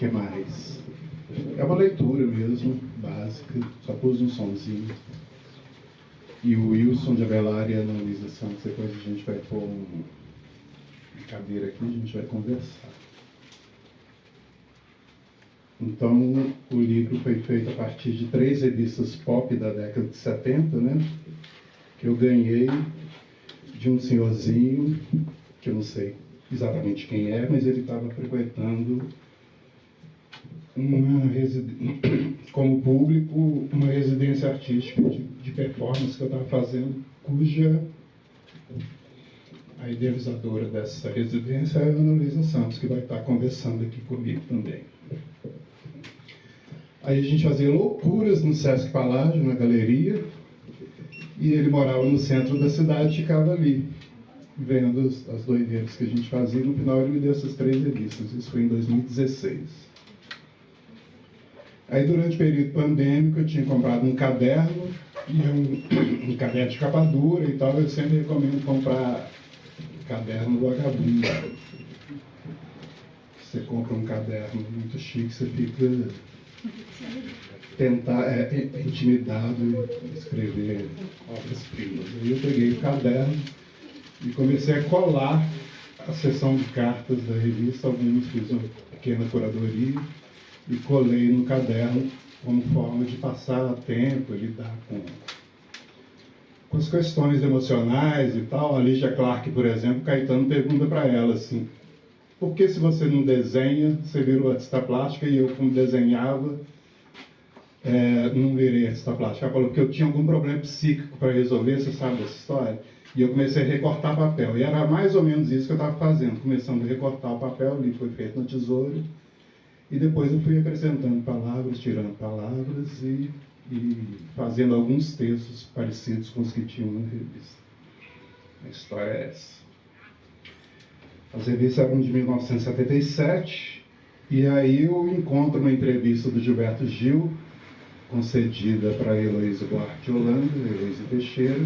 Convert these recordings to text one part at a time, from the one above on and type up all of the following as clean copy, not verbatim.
que mais? É uma leitura mesmo, básica, só pus um sonzinho. E o Wilson de Avelar e a Ana Luísa Santos, depois a gente vai pôr uma cadeira aqui, a gente vai conversar. Então, o livro foi feito a partir de 3 revistas pop da década de 70, né? Que eu ganhei de um senhorzinho, que eu não sei exatamente quem é, mas ele estava frequentando como público uma residência artística de performance que eu estava fazendo, cuja a idealizadora dessa residência é a Ana Luísa Santos, que vai estar conversando aqui comigo também. Aí a gente fazia loucuras no Sesc Paládio, na galeria, e ele morava no centro da cidade e ficava ali, vendo as doideiras que a gente fazia. No final ele me deu essas 3 revistas, isso foi em 2016. Aí durante o período pandêmico eu tinha comprado um caderno, e um caderno de capa dura e tal. Eu sempre recomendo comprar caderno do Vagabundo. Você compra um caderno muito chique, você fica intimidado em escrever obras-primas. Aí eu peguei o caderno e comecei a colar a seção de cartas da revista. Alguns fiz uma pequena curadoria e colei no caderno como forma de passar tempo, lidar com as questões emocionais e tal. A Lígia Clark, por exemplo, Caetano pergunta para ela assim: por que, se você não desenha, você virou artista plástica? E eu, como desenhava, não virei artista plástica. Ela falou que eu tinha algum problema psíquico para resolver, você sabe dessa história? E eu comecei a recortar papel. E era mais ou menos isso que eu estava fazendo, começando a recortar o papel. O livro foi feito na tesoura. E depois eu fui acrescentando palavras, tirando palavras e fazendo alguns textos parecidos com os que tinham na revista. A história é essa. As revistas eram de 1977, e aí eu encontro uma entrevista do Gilberto Gil, concedida para a Heloísa Duarte de Holanda, Heloísa Teixeira,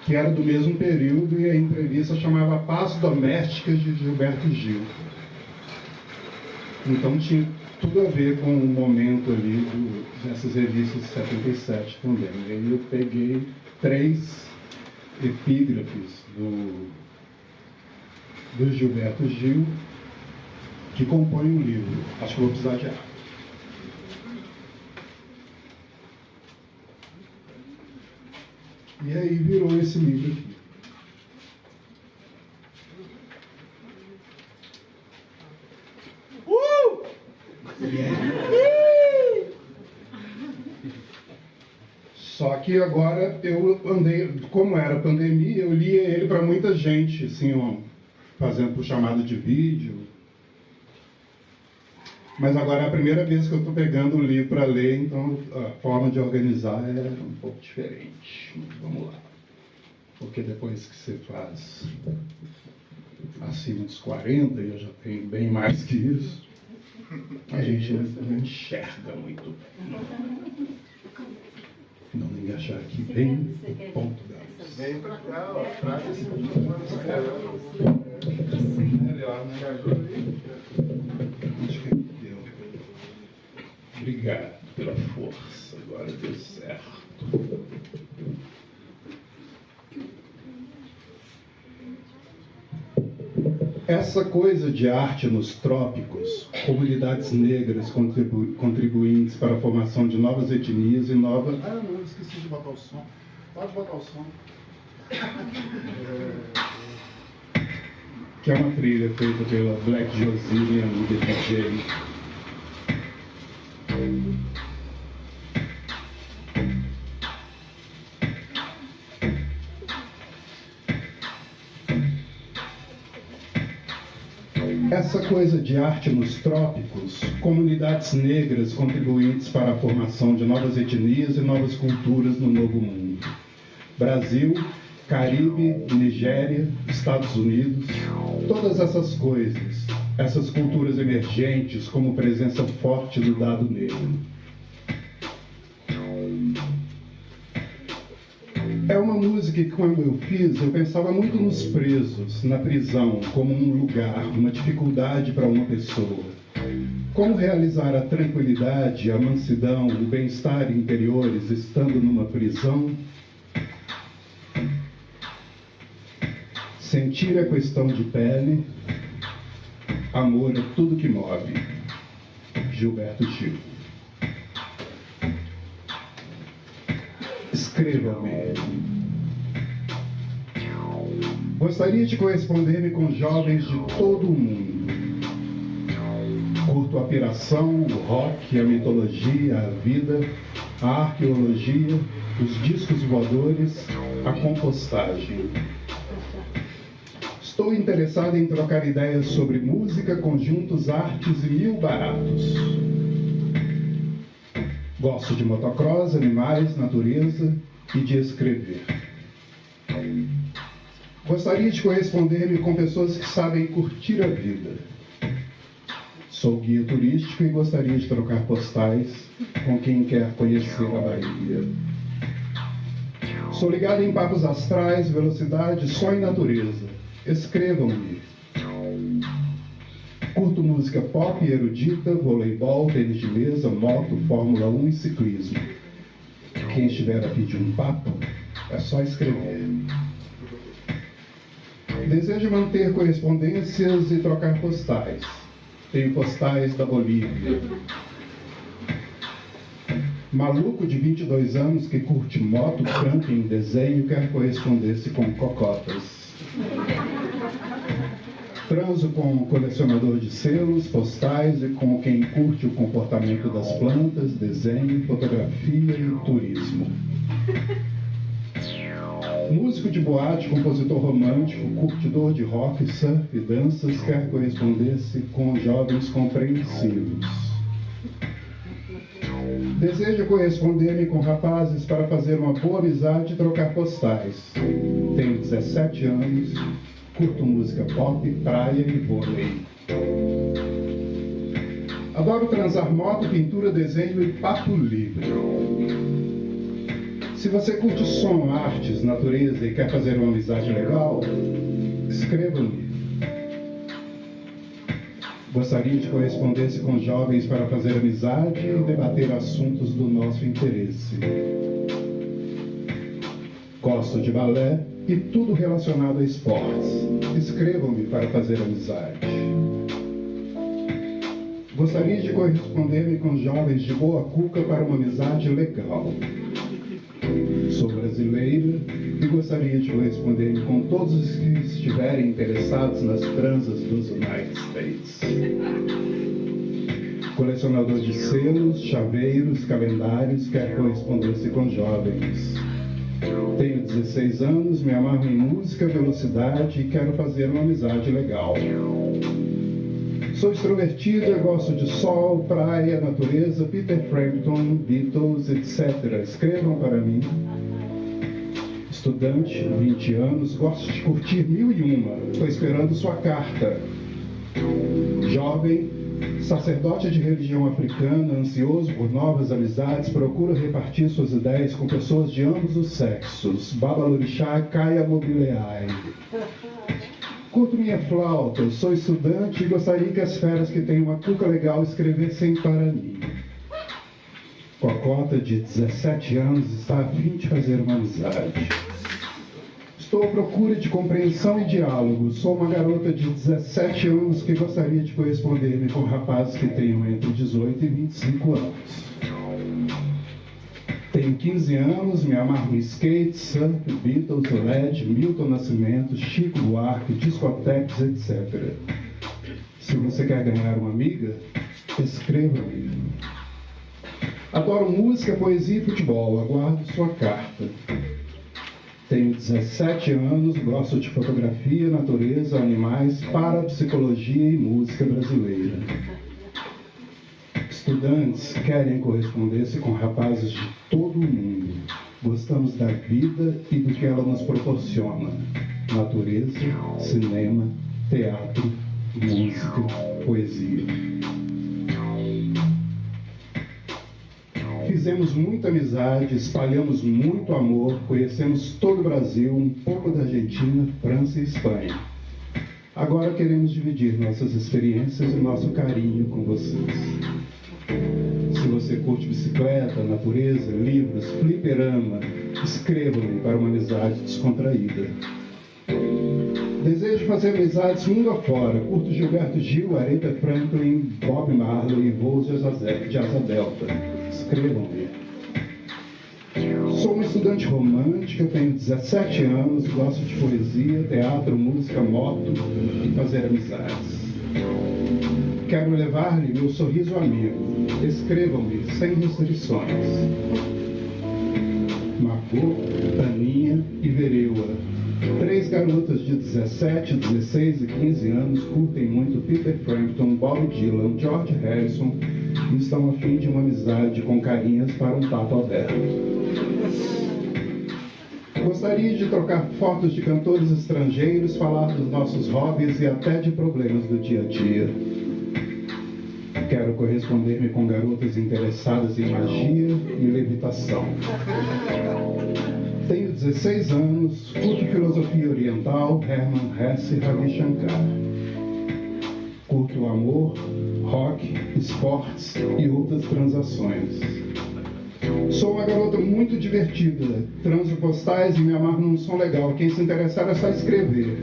que era do mesmo período, e a entrevista chamava Paz Doméstica de Gilberto Gil. Então tinha tudo a ver com o momento ali dessas revistas de 77 também. E aí eu peguei 3 epígrafes do Gilberto Gil, que compõem o livro. Acho que vou precisar de água. E aí virou esse livro aqui. Só que agora eu andei, como era pandemia, eu lia ele para muita gente, assim, ó, fazendo por chamada de vídeo. Mas agora é a primeira vez que eu estou pegando o livro para ler, então a forma de organizar é um pouco diferente. Vamos lá. Porque depois que você faz acima dos 40, e eu já tenho bem mais que isso, a gente não enxerga muito. Não me achar aqui bem no ponto da luz. Vem pra cá, ó. Traz esse microfone esperando. Melhor, né? Acho que deu. Obrigado pela força. Agora deu certo. Essa coisa de arte nos trópicos, comunidades negras contribuintes para a formação de novas etnias e novas... Ah, não, esqueci de botar o som. Pode botar o som. Que é uma trilha feita pela Black Josie, amiga DJ. Essa coisa de arte nos trópicos, comunidades negras contribuintes para a formação de novas etnias e novas culturas no Novo Mundo. Brasil, Caribe, Nigéria, Estados Unidos, todas essas coisas, essas culturas emergentes como presença forte do dado negro. É uma música que, quando eu fiz, eu pensava muito nos presos, na prisão, como um lugar, uma dificuldade para uma pessoa. Como realizar a tranquilidade, a mansidão, o bem-estar interiores estando numa prisão? Sentir é questão de pele, amor é tudo que move. Gilberto Gil. Escreva-me. Gostaria de corresponder-me com jovens de todo o mundo. Curto a piração, o rock, a mitologia, a vida, a arqueologia, os discos voadores, a compostagem. Estou interessado em trocar ideias sobre música, conjuntos, artes e mil baratos. Gosto de motocross, animais, natureza e de escrever. Gostaria de corresponder-me com pessoas que sabem curtir a vida. Sou guia turístico e gostaria de trocar postais com quem quer conhecer a Bahia. Sou ligado em papos astrais, velocidade, som e natureza. Escrevam-me. Curto música pop e erudita, voleibol, tênis de mesa, moto, Fórmula 1 e ciclismo. Quem estiver a pedir um papo, é só escrever. Desejo manter correspondências e trocar postais. Tenho postais da Bolívia. Maluco de 22 anos que curte moto, camping, desenho, quer corresponder-se com cocotas. Transo com um colecionador de selos, postais e com quem curte o comportamento das plantas, desenho, fotografia e turismo. Músico de boate, compositor romântico, curtidor de rock, surf e danças, quer corresponder-se com jovens compreensivos. Deseja corresponder-me com rapazes para fazer uma boa amizade e trocar postais. Tenho 17 anos, curto música pop, praia e vôlei. Adoro transar moto, pintura, desenho e papo livre. Se você curte som, artes, natureza e quer fazer uma amizade legal, escreva-me. Gostaria de corresponder-se com jovens para fazer amizade e debater assuntos do nosso interesse. Gosto de balé e tudo relacionado a esportes. Escrevam-me para fazer amizade. Gostaria de corresponder-me com jovens de boa cuca para uma amizade legal. Sou brasileira e gostaria de corresponder-me com todos os que estiverem interessados nas transas dos United States. Colecionador de selos, chaveiros, calendários, quer corresponder-se com jovens. Tenho 16 anos, me amarro em música, velocidade e quero fazer uma amizade legal. Sou extrovertida, gosto de sol, praia, natureza, Peter Frampton, Beatles, etc. Escrevam para mim. Estudante, 20 anos, gosto de curtir 1001. Estou esperando sua carta. Jovem, sacerdote de religião africana, ansioso por novas amizades, procura repartir suas ideias com pessoas de ambos os sexos. Babalorixá, Caia Mobileai. Curto minha flauta, sou estudante e gostaria que as feras que têm uma cuca legal escrevessem para mim. Cocota, de 17 anos, está a fim de fazer uma amizade. Estou à procura de compreensão e diálogo. Sou uma garota de 17 anos que gostaria de corresponder-me com rapazes que tenham entre 18 e 25 anos. Tenho 15 anos, me amarro em skate, surf, Beatles, LED, Milton Nascimento, Chico Buarque, discotecas, etc. Se você quer ganhar uma amiga, escreva-me. Adoro música, poesia e futebol. Aguardo sua carta. Tenho 17 anos, gosto de fotografia, natureza, animais, parapsicologia e música brasileira. Estudantes querem corresponder-se com rapazes de todo o mundo. Gostamos da vida e do que ela nos proporciona. Natureza, cinema, teatro, música, poesia. Fizemos muita amizade, espalhamos muito amor, conhecemos todo o Brasil, um pouco da Argentina, França e Espanha. Agora queremos dividir nossas experiências e nosso carinho com vocês. Se você curte bicicleta, natureza, livros, fliperama, escreva-me para uma amizade descontraída. Desejo fazer amizades mundo afora. Curto Gilberto Gil, Aretha Franklin, Bob Marley e voos de asa delta. Escrevam-me. Sou uma estudante romântica, tenho 17 anos, gosto de poesia, teatro, música, moto e fazer amizades. Quero levar-lhe meu sorriso amigo. Escrevam-me sem restrições. Margot, Taninha e Vereua. 3 garotas de 17, 16 e 15 anos curtem muito Peter Frampton, Bob Dylan, George Harrison e estão a fim de uma amizade com carinhas para um papo aberto. Gostaria de trocar fotos de cantores estrangeiros, falar dos nossos hobbies e até de problemas do dia a dia. Quero corresponder-me com garotas interessadas em magia e levitação. Tenho 16 anos, curto filosofia oriental, Hermann Hesse e Ravi Shankar. Curto o amor, rock, esportes e outras transações. Sou uma garota muito divertida, transo postais e me amarro num som legal. Quem se interessar é só escrever.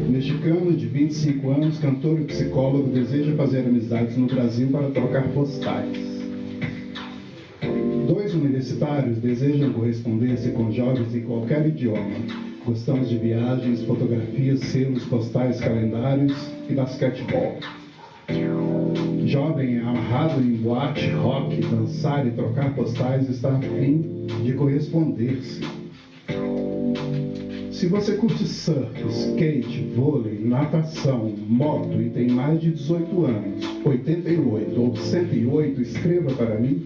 Mexicano de 25 anos, cantor e psicólogo, deseja fazer amizades no Brasil para trocar postais. 2 universitários desejam correspondência com jovens em qualquer idioma. Gostamos de viagens, fotografias, selos, postais, calendários e basquetebol. Jovem amarrado em boate, rock, dançar e trocar postais está a fim de corresponder-se. Se você curte surf, skate, vôlei, natação, moto e tem mais de 18 anos, 88 ou 108, escreva para mim.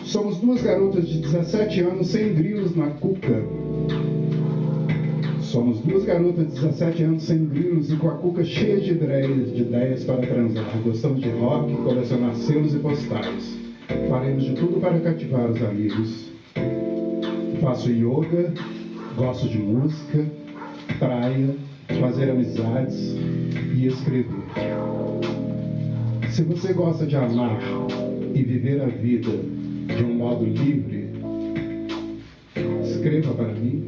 Somos 2 garotas de 17 anos sem grilos na cuca. Somos 2 garotas de 17 anos sem grilos e com a cuca cheia de ideias para transar. Gostamos de rock, colecionar selos e postais. Faremos de tudo para cativar os amigos. Faço yoga, gosto de música, praia, fazer amizades e escrever. Se você gosta de amar e viver a vida de um modo livre, escreva para mim.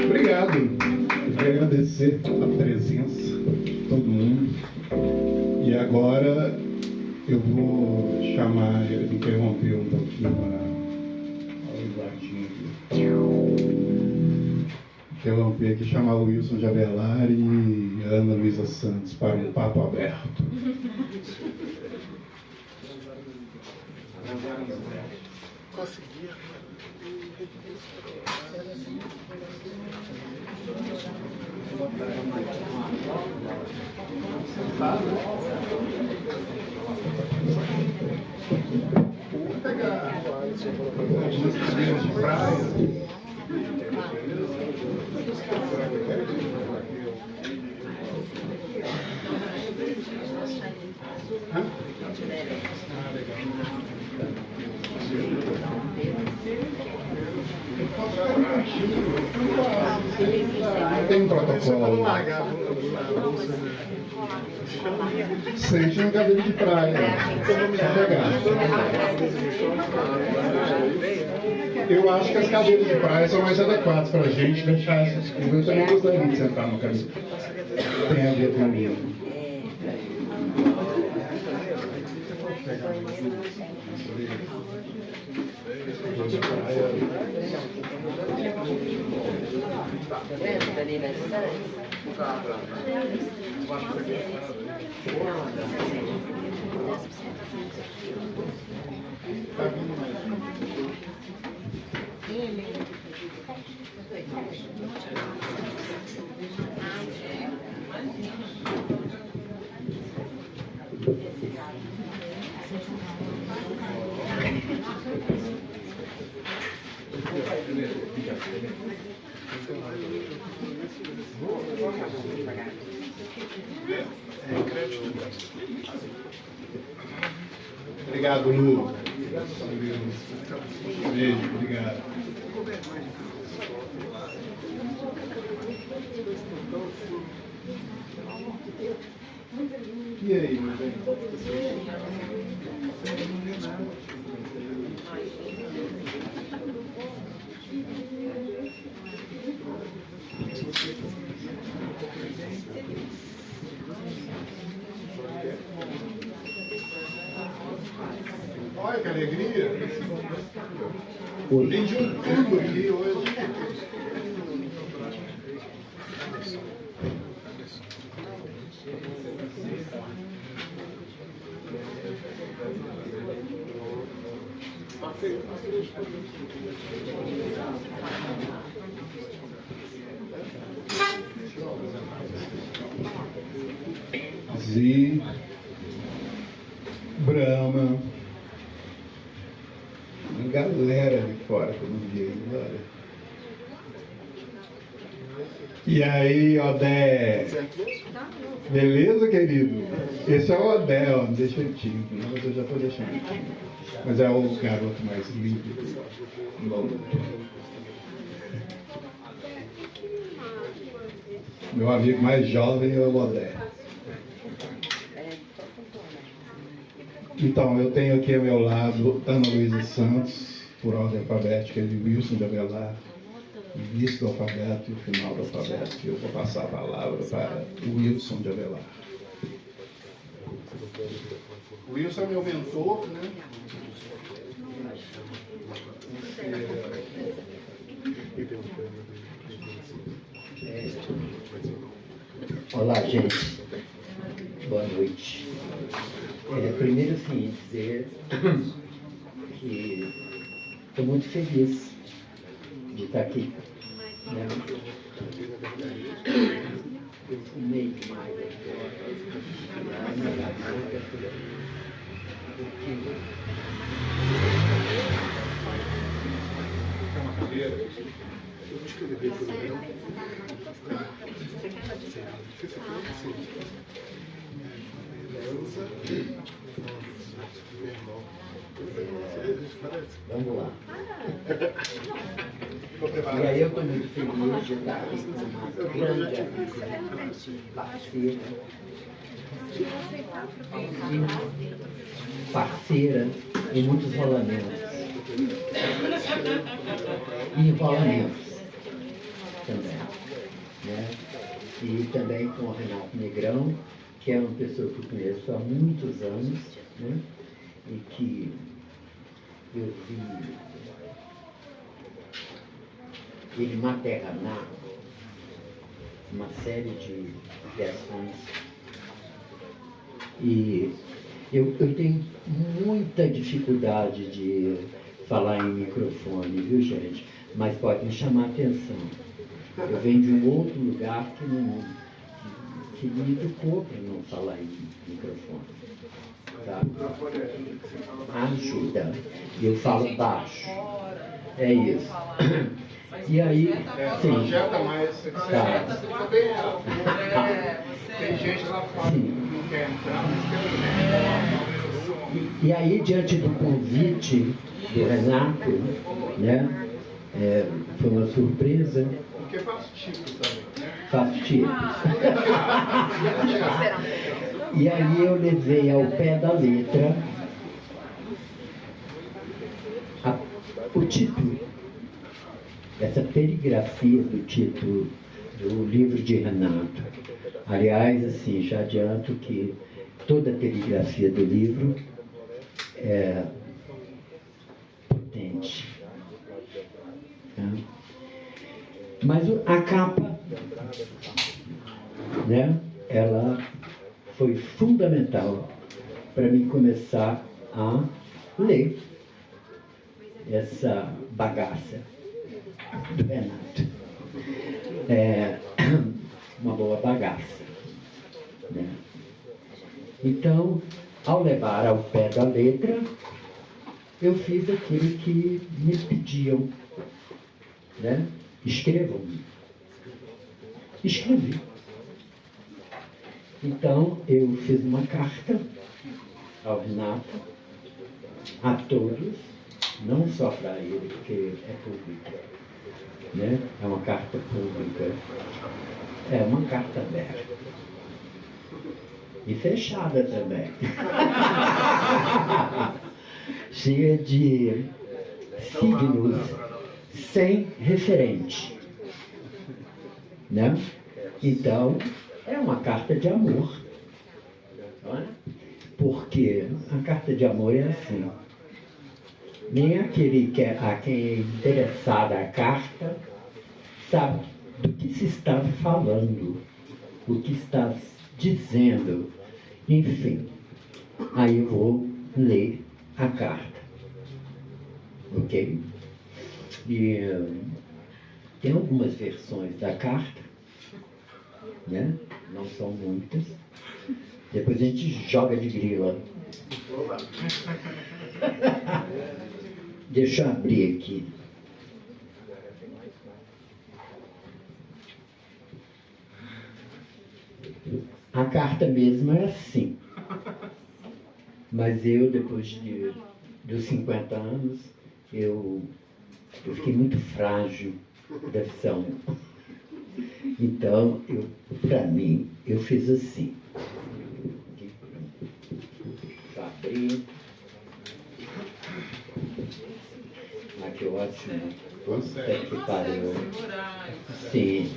Obrigado. Eu queria agradecer a presença de todo mundo. E agora eu vou chamar, interromper um pouquinho o Eduardinho aqui. Interromper aqui, chamar o Wilson Javelari e a Ana Luísa Santos para um papo aberto. Consegui. Vou pegar algumas cadeiras de praia. Tem um protocolo. Sente no cabelo de praia. Eu acho que as cadeiras de praia são mais adequadas para a gente deixar essas coisas. Eu também gostaria de sentar no cabelo. Tem a ver com isso. Obrigado, Lu. Beijo, obrigado. E aí, meu bem? Olha que alegria! Tem de um tudo aqui hoje. Zi, Brahma, uma galera de fora que eu não vi ainda. E aí, Odé? Beleza, querido? Esse é o Odé, ó, deixa eu te, mas eu já estou deixando aqui. Mas é o garoto mais lindo. Meu amigo mais jovem é o Odé. Então, eu tenho aqui ao meu lado Ana Luísa Santos, por ordem alfabética, de Wilson de Avelar, início do alfabeto e o final do alfabeto. Eu vou passar a palavra para o Wilson de Avelar. O Wilson é meu mentor, né? Olá, gente. Boa noite. Primeiro, assim, dizer que estou muito feliz de estar aqui. Né? Eu fumei demais Vamos lá. E aí eu estou muito feliz de estar aqui com uma grande amiga, parceira em muitos rolamentos. E enrolamentos também. Né? E também com o Renato Negrão, que é uma pessoa que eu conheço há muitos anos, né? E que eu vi ele maternar uma série de criações. E eu tenho muita dificuldade de falar em microfone, viu, gente? Mas pode me chamar a atenção. Eu venho de um outro lugar que me educou para não falar em microfone. Tá? Ajuda. Eu falo baixo. É isso. E aí, sim. Projeta mais, Tá. Tem gente lá fora que não quer entrar, mas quer. E aí, diante do convite do Renato, né, foi uma surpresa. Porque faz tipo também, né? Faço tipos. E aí eu levei ao pé da letra o título, essa perigrafia do título do livro de Renato. Aliás, assim, já adianto que toda a perigrafia do livro é potente. Tá? Mas a capa, né, ela foi fundamental para mim começar a ler essa bagaça do Renato. Uma boa bagaça. Né? Então, ao levar ao pé da letra, eu fiz aquilo que me pediam. né? Escrevam-me. Escrevi. Então, eu fiz uma carta ao Renato, a todos, não só para ele, porque é pública, né? É uma carta pública, é uma carta aberta. E fechada também. Cheia de signos sem referente, né? Então, é uma carta de amor. Não é? Porque a carta de amor é assim. Nem aquele a quem é interessada a carta sabe do que se está falando, o que está dizendo. Enfim, aí eu vou ler a carta. Ok? E tem algumas versões da carta, né? Não são muitas. Depois a gente joga de grila. Deixa eu abrir aqui. A carta mesmo é assim. Mas eu, depois dos 50 anos, eu fiquei muito frágil da visão. Então, para mim, eu fiz assim. Deixa eu abrir. Ah, que ótimo. Puta que pariu. Sim.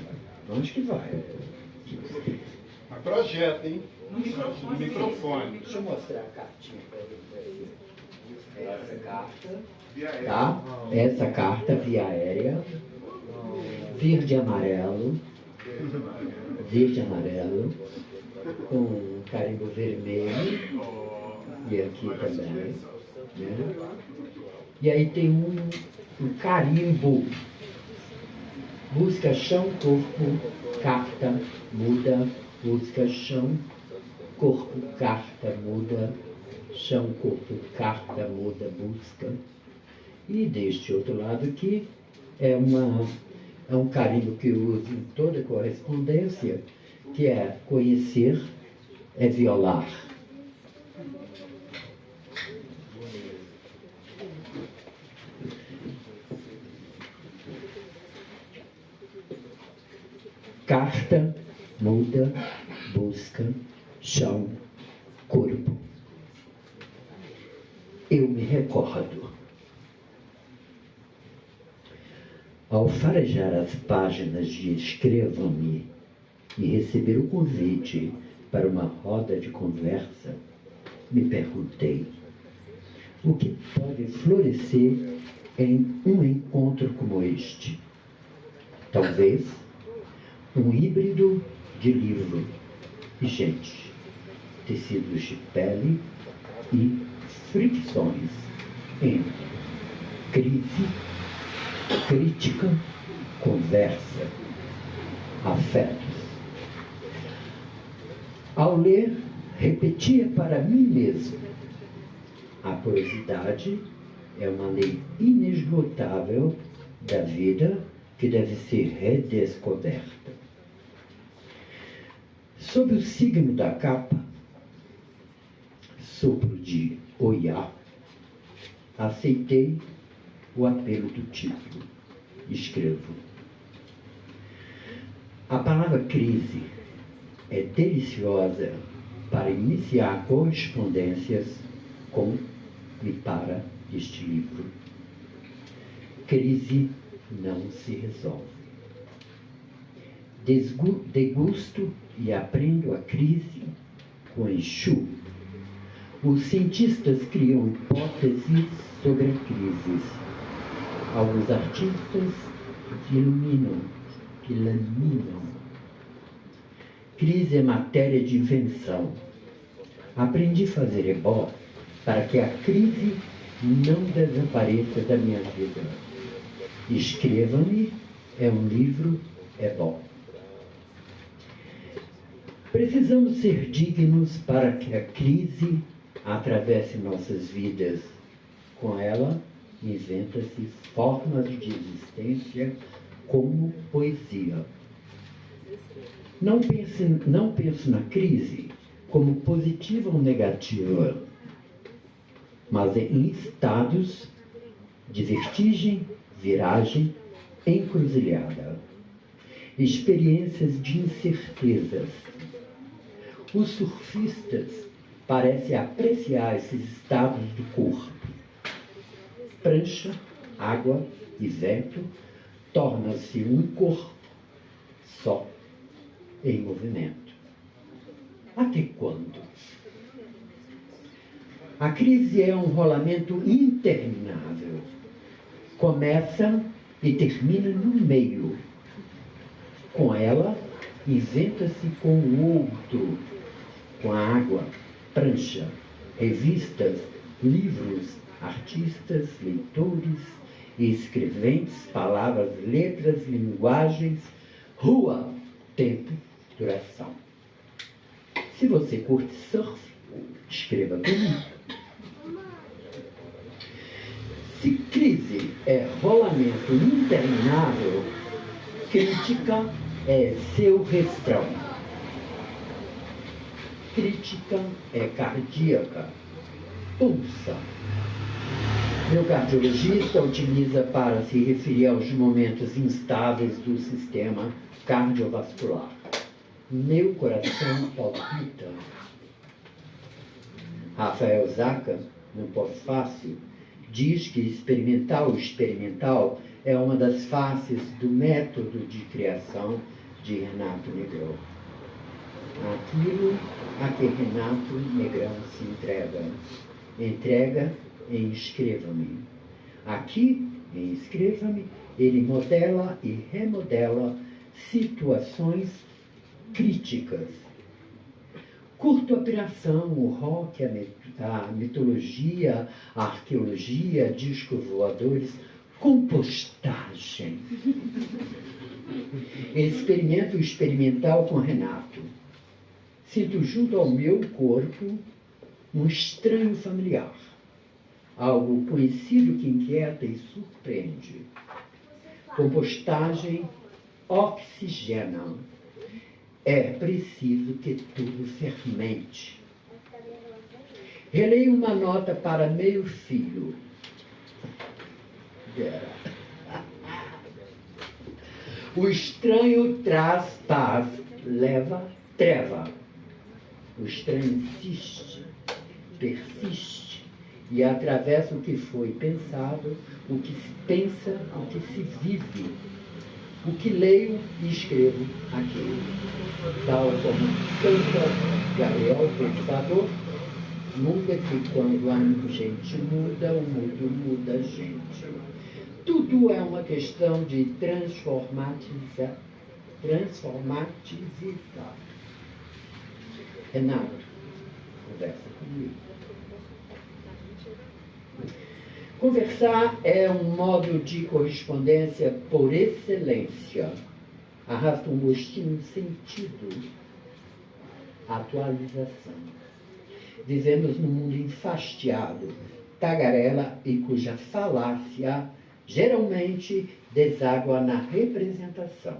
Onde que vai? Projeta, hein? No microfone. Deixa eu mostrar a cartinha para ele. Essa carta, tá? Essa carta via aérea, verde e amarelo, com carimbo vermelho, e aqui também, né? E aí tem um carimbo, busca chão, corpo, carta, muda, busca chão, corpo, carta, muda, chão, corpo, carta, muda, busca. E deste outro lado aqui é um carimbo que eu uso em toda correspondência, que é conhecer é violar. Carta, muda, busca, chão, corpo. Eu me recordo. Ao farejar as páginas de Escrevam-me e receber o convite para uma roda de conversa, me perguntei: o que pode florescer em um encontro como este? Talvez um híbrido de livro e gente, tecidos de pele e fricções entre crise, crítica, conversa, afetos. Ao ler, repetia para mim mesmo: a porosidade é uma lei inesgotável da vida que deve ser redescoberta. Sob o signo da capa, sopro de Oiá, aceitei o apelo do título. Escrevo. A palavra crise é deliciosa para iniciar correspondências com e para este livro. Crise não se resolve. Degusto e aprendo a crise com Exu. Os cientistas criam hipóteses sobre a crise. Alguns artistas iluminam. Crise é matéria de invenção. Aprendi a fazer ebó para que a crise não desapareça da minha vida. Escrevam-me é um livro ebó. Precisamos ser dignos para que a crise atravesse nossas vidas. Com ela, inventa-se formas de existência como poesia. Não penso na crise como positiva ou negativa, mas em estados de vertigem, viragem, encruzilhada, experiências de incertezas. Os surfistas parecem apreciar esses estados do corpo. Prancha, água e vento torna-se um corpo só em movimento. Até quando? A crise é um rolamento interminável. Começa e termina no meio. Com ela, inventa-se com o outro, com a água, prancha, revistas, livros, artistas, leitores, escreventes, palavras, letras, linguagens, rua, tempo, duração. Se você curte surf, escreva comigo. Se crise é rolamento interminável, crítica é seu refrão. Crítica é cardíaca, pulsa. Meu cardiologista utiliza para se referir aos momentos instáveis do sistema cardiovascular. Meu coração palpita. Rafael Zaca, no pós-fácil, diz que experimental é uma das faces do método de criação de Renato Negrão. Aquilo a que Renato Negrão se entrega em Escreva-me. Aqui, em Escreva-me, ele modela e remodela situações críticas. Curto a piração, o rock, a mitologia, a arqueologia, discos voadores, compostagem. Experimento experimental com Renato. Sinto junto ao meu corpo um estranho familiar. Algo conhecido que inquieta e surpreende. Compostagem oxigena. É preciso que tudo fermente. Releio uma nota para meio filho. O estranho traz paz, leva treva. O estranho insiste, persiste e atravessa o que foi pensado, o que se pensa, o que se vive, o que leio e escrevo aqui. Tal como canta Gabriel Pensador, muda que quando a gente muda, o mundo muda a gente. Tudo é uma questão de transformatizar. Renato, conversa comigo. Conversar é um modo de correspondência por excelência. Arrasta um gostinho de sentido. Atualização. Vivemos num mundo enfastiado, tagarela e cuja falácia geralmente deságua na representação.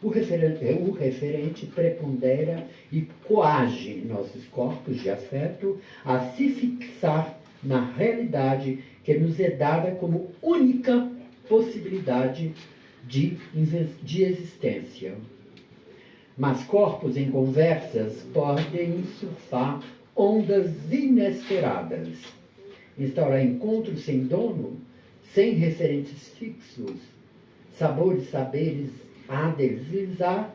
O referente prepondera e coage nossos corpos de afeto a se fixar na realidade que nos é dada como única possibilidade de existência. Mas corpos em conversas podem surfar ondas inesperadas, instaurar encontros sem dono, sem referentes fixos, sabores, saberes a deslizar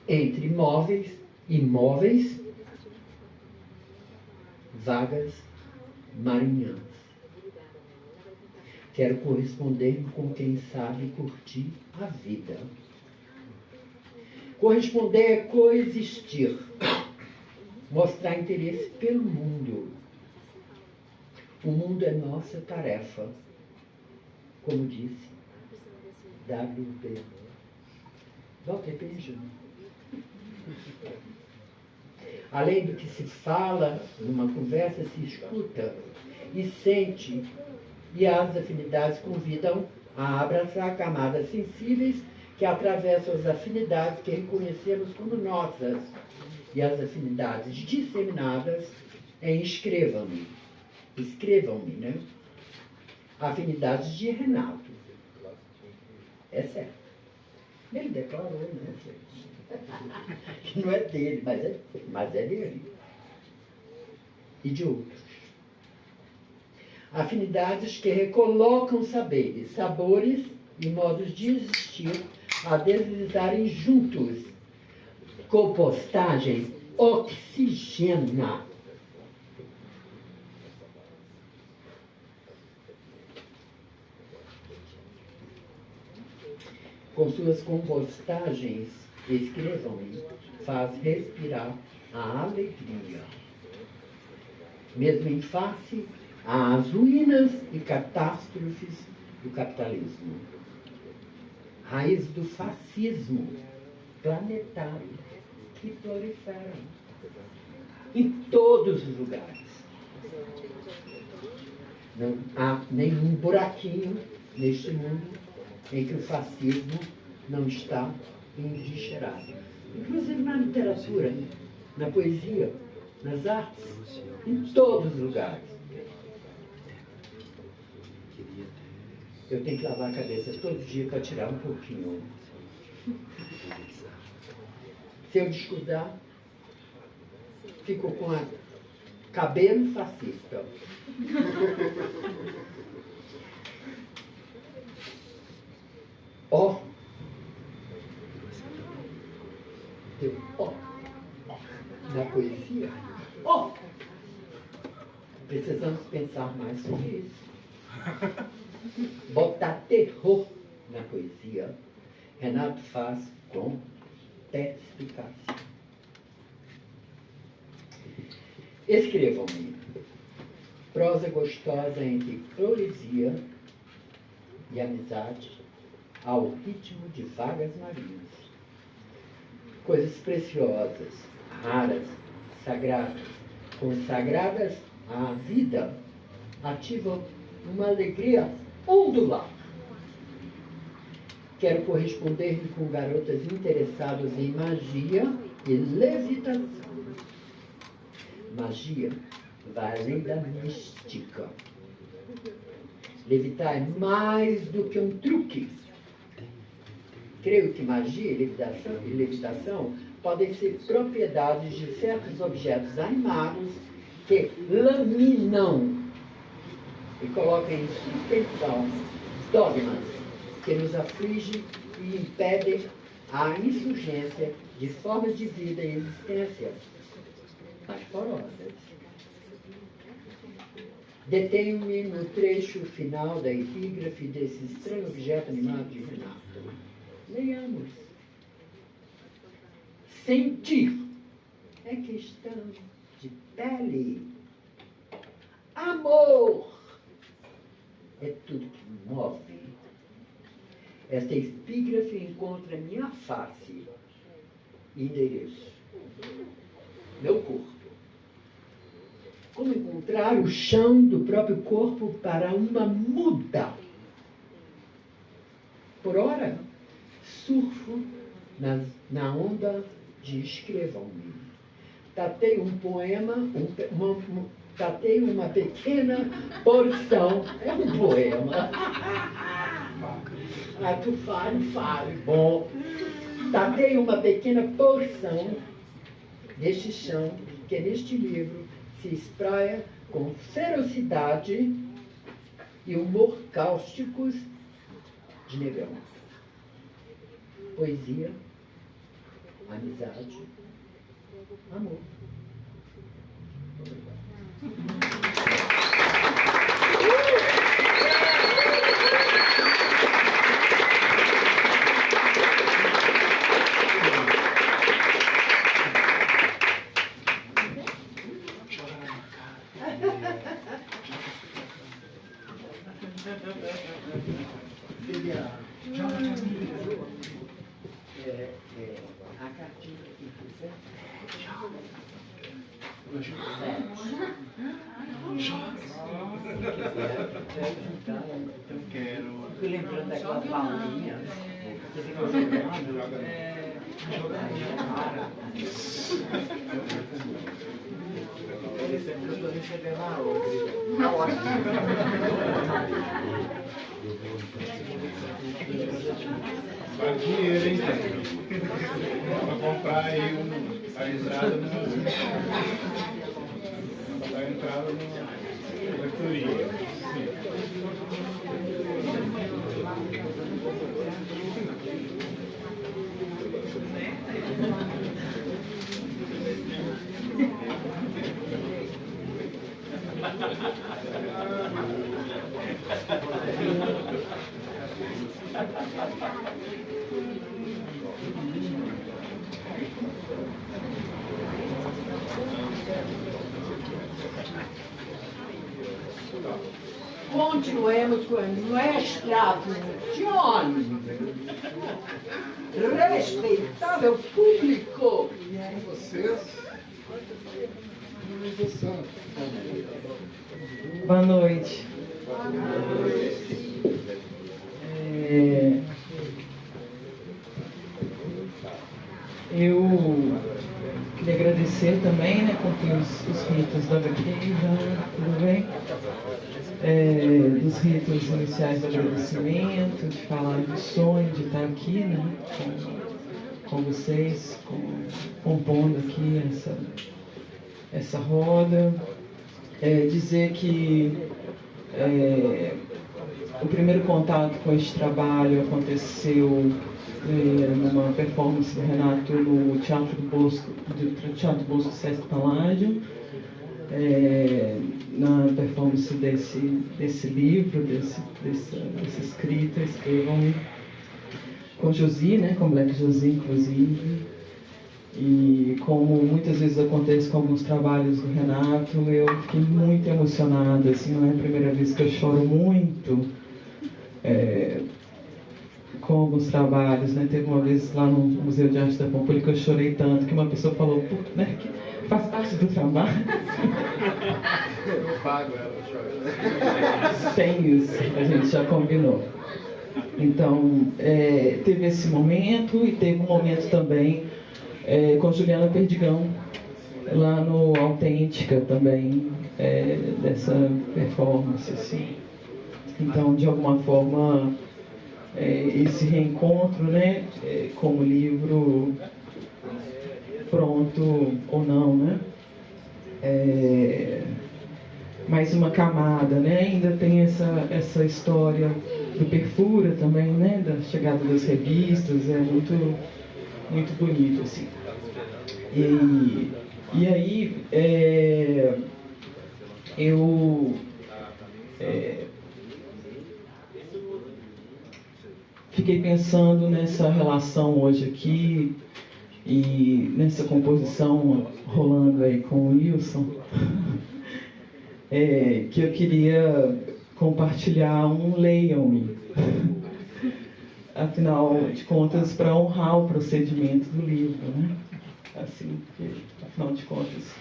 entre móveis, imóveis, vagas, marinhãs. Quero corresponder com quem sabe curtir a vida. Corresponder é coexistir, mostrar interesse pelo mundo. O mundo é nossa tarefa, como disse W.B. Walter Benjamin. Além do que se fala numa conversa, se escuta e sente E as afinidades convidam a abraçar camadas sensíveis que atravessam as afinidades que reconhecemos como nossas e as afinidades disseminadas em escrevam-me. Escrevam-me, né? Afinidades de Renato. É certo. Ele declarou, né, gente? Não é dele, mas é dele. E de outros. Afinidades que recolocam saberes, sabores e modos de existir a deslizarem juntos. Compostagens oxigena. Com suas compostagens, escrevam-me, faz respirar a alegria. Mesmo em face às ruínas e catástrofes do capitalismo. Raiz do fascismo planetário que proliferam em todos os lugares. Não há nenhum buraquinho neste mundo em que o fascismo não está endigerado. Inclusive na literatura, na poesia, nas artes, em todos os lugares. Eu tenho que lavar a cabeça todo dia para tirar um pouquinho. Se eu descuidar, fico com a cabelo fascista. Ó. Deu ó. Na poesia. Ó. Precisamos pensar mais sobre isso. Botar terror na poesia. Renato faz com perspicácia. Escrevam-me. Prosa gostosa entre poesia e amizade ao ritmo de vagas marinhas. Coisas preciosas, raras, sagradas, consagradas à vida, ativam uma alegria ondular. Quero corresponder-me com garotas interessadas em magia e levitação. Magia vai além da mística. Levitar é mais do que um truque. Creio que magia e levitação podem ser propriedades de certos objetos animados que laminam e colocam em suspensão dogmas que nos afligem e impedem a insurgência de formas de vida e existência mais porosas. Detenho-me no trecho final da epígrafe desse estranho objeto animado de Renato. Leiamos. Sentir é questão de pele. Amor é tudo que move. Esta epígrafe encontra minha face e endereço. Meu corpo. Como encontrar o chão do próprio corpo para uma muda? Por ora, surfo na onda de escrevam-me. Tatei um poema, tatei uma pequena porção. É um poema. Ah, tu fale. Bom, tatei uma pequena porção deste chão que neste livro se espraia com ferocidade e humor cáusticos de Negrão. Poesia, amizade, amor. A cartinha aqui, certo? Quero. Fui lembrando daquela balinha. Você ficou Ele sempre eu estou recebendo a outra. Tá ótimo. Faz dinheiro, hein, pra comprar aí a entrada numa leitoria. Continuemos com nuestra función. Respeitável público. Vocês, Boa noite. Eu queria agradecer também, né, cumprir os ritos da HQ, tudo bem? Dos ritos iniciais do agradecimento, de falar do sonho de estar aqui, né, com vocês, compondo aqui essa roda. Dizer que o primeiro contato com este trabalho aconteceu numa performance do Renato no Teatro Bosco Sesc Paládio, na performance desse livro, dessa escrita, Escrevam com Josi, né, com Black Josi, inclusive. E como muitas vezes acontece com alguns trabalhos do Renato, eu fiquei muito emocionada, assim, não é a primeira vez que eu choro muito com alguns trabalhos, né? Teve uma vez lá no Museu de Arte da Pampulha que eu chorei tanto que uma pessoa falou, né, que faz parte do trabalho. Eu pago ela, chora. Tem isso, a gente já combinou. Então, teve esse momento e teve um momento também com Juliana Perdigão, lá no Autêntica também, dessa performance, assim. Então, de alguma forma, esse reencontro, né, com o livro pronto ou não, né? Mais uma camada, né? Ainda tem essa história do Perfura também, né? Da chegada das revistas, muito bonito, assim. E aí, eu fiquei pensando nessa relação hoje aqui e nessa composição rolando aí com o Wilson, que eu queria compartilhar um Leiam-me. Afinal de contas, para honrar o procedimento do livro, né? Assim, afinal de contas.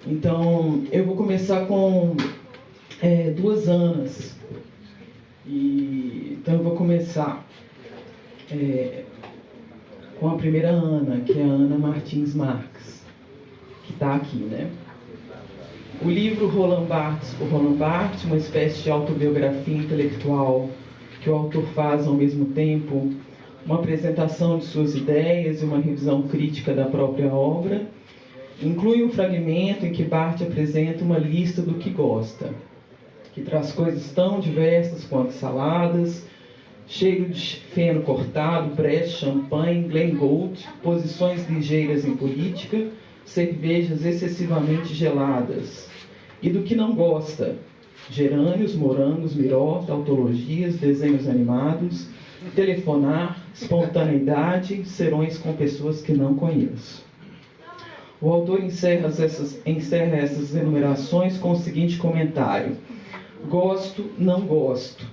Então, eu vou começar com 2 Anas. Então, eu vou começar com a primeira Ana, que é a Ana Martins Marques, que está aqui, né? O livro Roland Barthes por Roland Barthes, uma espécie de autobiografia intelectual que o autor faz ao mesmo tempo uma apresentação de suas ideias e uma revisão crítica da própria obra, inclui um fragmento em que Barthes apresenta uma lista do que gosta, que traz coisas tão diversas quanto saladas, cheiro de feno cortado, press, champanhe, Glen Gold, posições ligeiras em política, cervejas excessivamente geladas, e do que não gosta, gerânios, morangos, miró, tautologias, desenhos animados, telefonar, espontaneidade, serões com pessoas que não conheço. O autor encerra essas enumerações com o seguinte comentário: gosto, não gosto.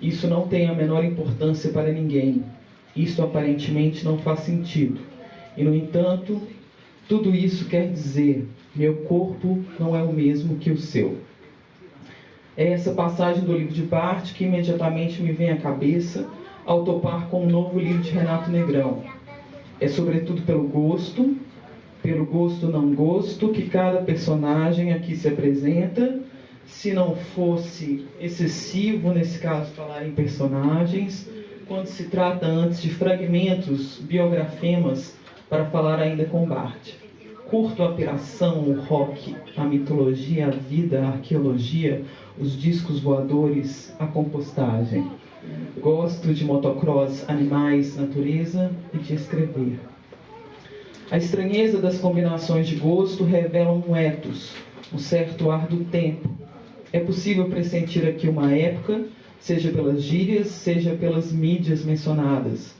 Isso não tem a menor importância para ninguém. Isso aparentemente não faz sentido. E, no entanto, Tudo isso quer dizer: meu corpo não é o mesmo que o seu. É essa passagem do livro de Barthes que imediatamente me vem à cabeça ao topar com o novo livro de Renato Negrão. É sobretudo pelo gosto não gosto, que cada personagem aqui se apresenta. Se não fosse excessivo, nesse caso, falar em personagens, quando se trata antes de fragmentos, biografemas, para falar ainda com Barthes. Curto a piração, o rock, a mitologia, a vida, a arqueologia, os discos voadores, a compostagem. Gosto de motocross, animais, natureza e de escrever. A estranheza das combinações de gosto revela um ethos, um certo ar do tempo. É possível pressentir aqui uma época, seja pelas gírias, seja pelas mídias mencionadas,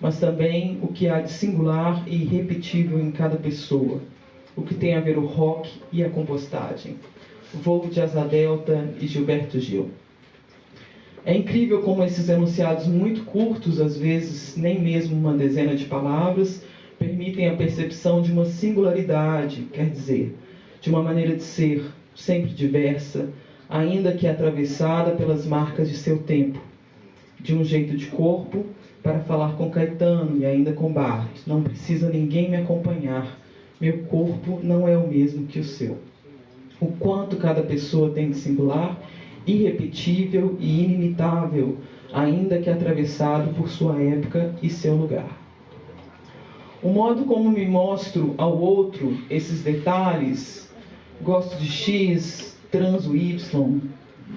mas também o que há de singular e irrepetível em cada pessoa, o que tem a ver o rock e a compostagem. Voo de Asa Delta e Gilberto Gil. É incrível como esses enunciados muito curtos, às vezes nem mesmo uma dezena de palavras, permitem a percepção de uma singularidade, quer dizer, de uma maneira de ser sempre diversa, ainda que atravessada pelas marcas de seu tempo. De um jeito de corpo, para falar com Caetano e ainda com Barthes, não precisa ninguém me acompanhar, meu corpo não é o mesmo que o seu. O quanto cada pessoa tem de singular, irrepetível e inimitável, ainda que atravessado por sua época e seu lugar. O modo como me mostro ao outro esses detalhes, gosto de X, transo Y,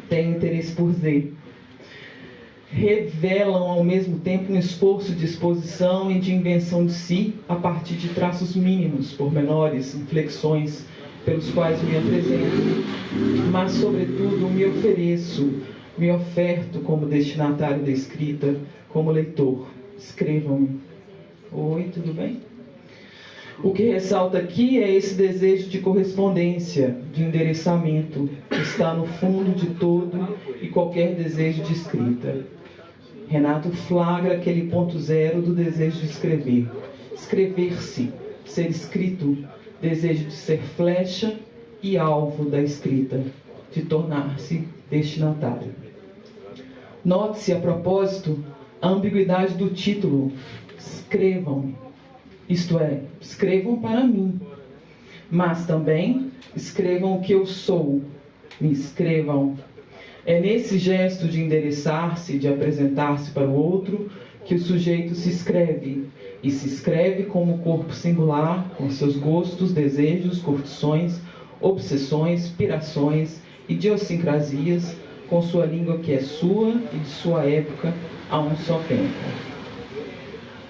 tenho interesse por Z, revelam ao mesmo tempo um esforço de exposição e de invenção de si a partir de traços mínimos, pormenores, inflexões, pelos quais me apresento, mas, sobretudo, me ofereço, me oferto como destinatário da escrita, como leitor. Escrevam-me. Oi, tudo bem? O que ressalta aqui é esse desejo de correspondência, de endereçamento, que está no fundo de todo e qualquer desejo de escrita. Renato flagra aquele ponto zero do desejo de escrever. Escrever-se, ser escrito, desejo de ser flecha e alvo da escrita, de tornar-se destinatário. Note-se, a propósito, a ambiguidade do título. Escrevam-me. Isto é, escrevam para mim. Mas também escrevam o que eu sou. Me escrevam. É nesse gesto de endereçar-se, de apresentar-se para o outro, que o sujeito se escreve. E se escreve como corpo singular, com seus gostos, desejos, curtições, obsessões, pirações, idiosincrasias, com sua língua que é sua e de sua época a um só tempo.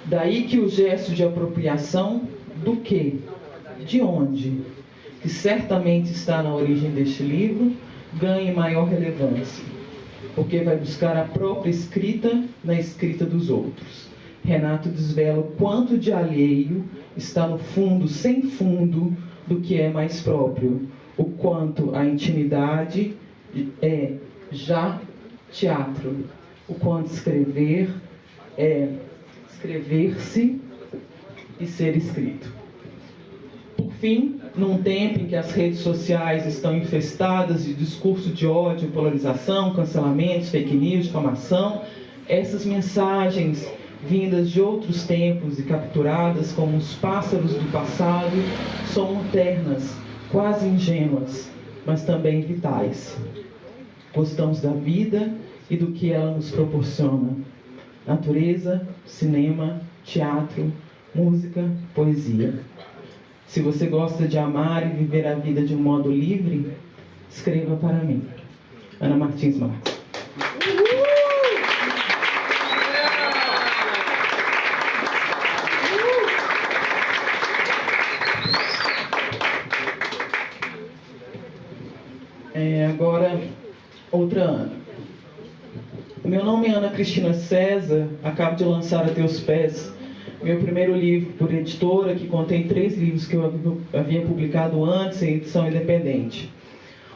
Daí que o gesto de apropriação do quê? De onde? Que certamente está na origem deste livro, ganhe maior relevância, porque vai buscar a própria escrita na escrita dos outros. Renato desvela o quanto de alheio está no fundo, sem fundo, do que é mais próprio, o quanto a intimidade é já teatro, o quanto escrever é escrever-se e ser escrito. Por fim, num tempo em que as redes sociais estão infestadas de discurso de ódio, polarização, cancelamentos, fake news, difamação, essas mensagens vindas de outros tempos e capturadas como os pássaros do passado são ternas, quase ingênuas, mas também vitais. Gostamos da vida e do que ela nos proporciona. Natureza, cinema, teatro, música, poesia. Se você gosta de amar e viver a vida de um modo livre, escreva para mim. Ana Martins Marques. Agora, outra Ana. Meu nome é Ana Cristina César, acabo de lançar A Teus Pés, meu primeiro livro por editora, que contém 3 livros que eu havia publicado antes em edição independente.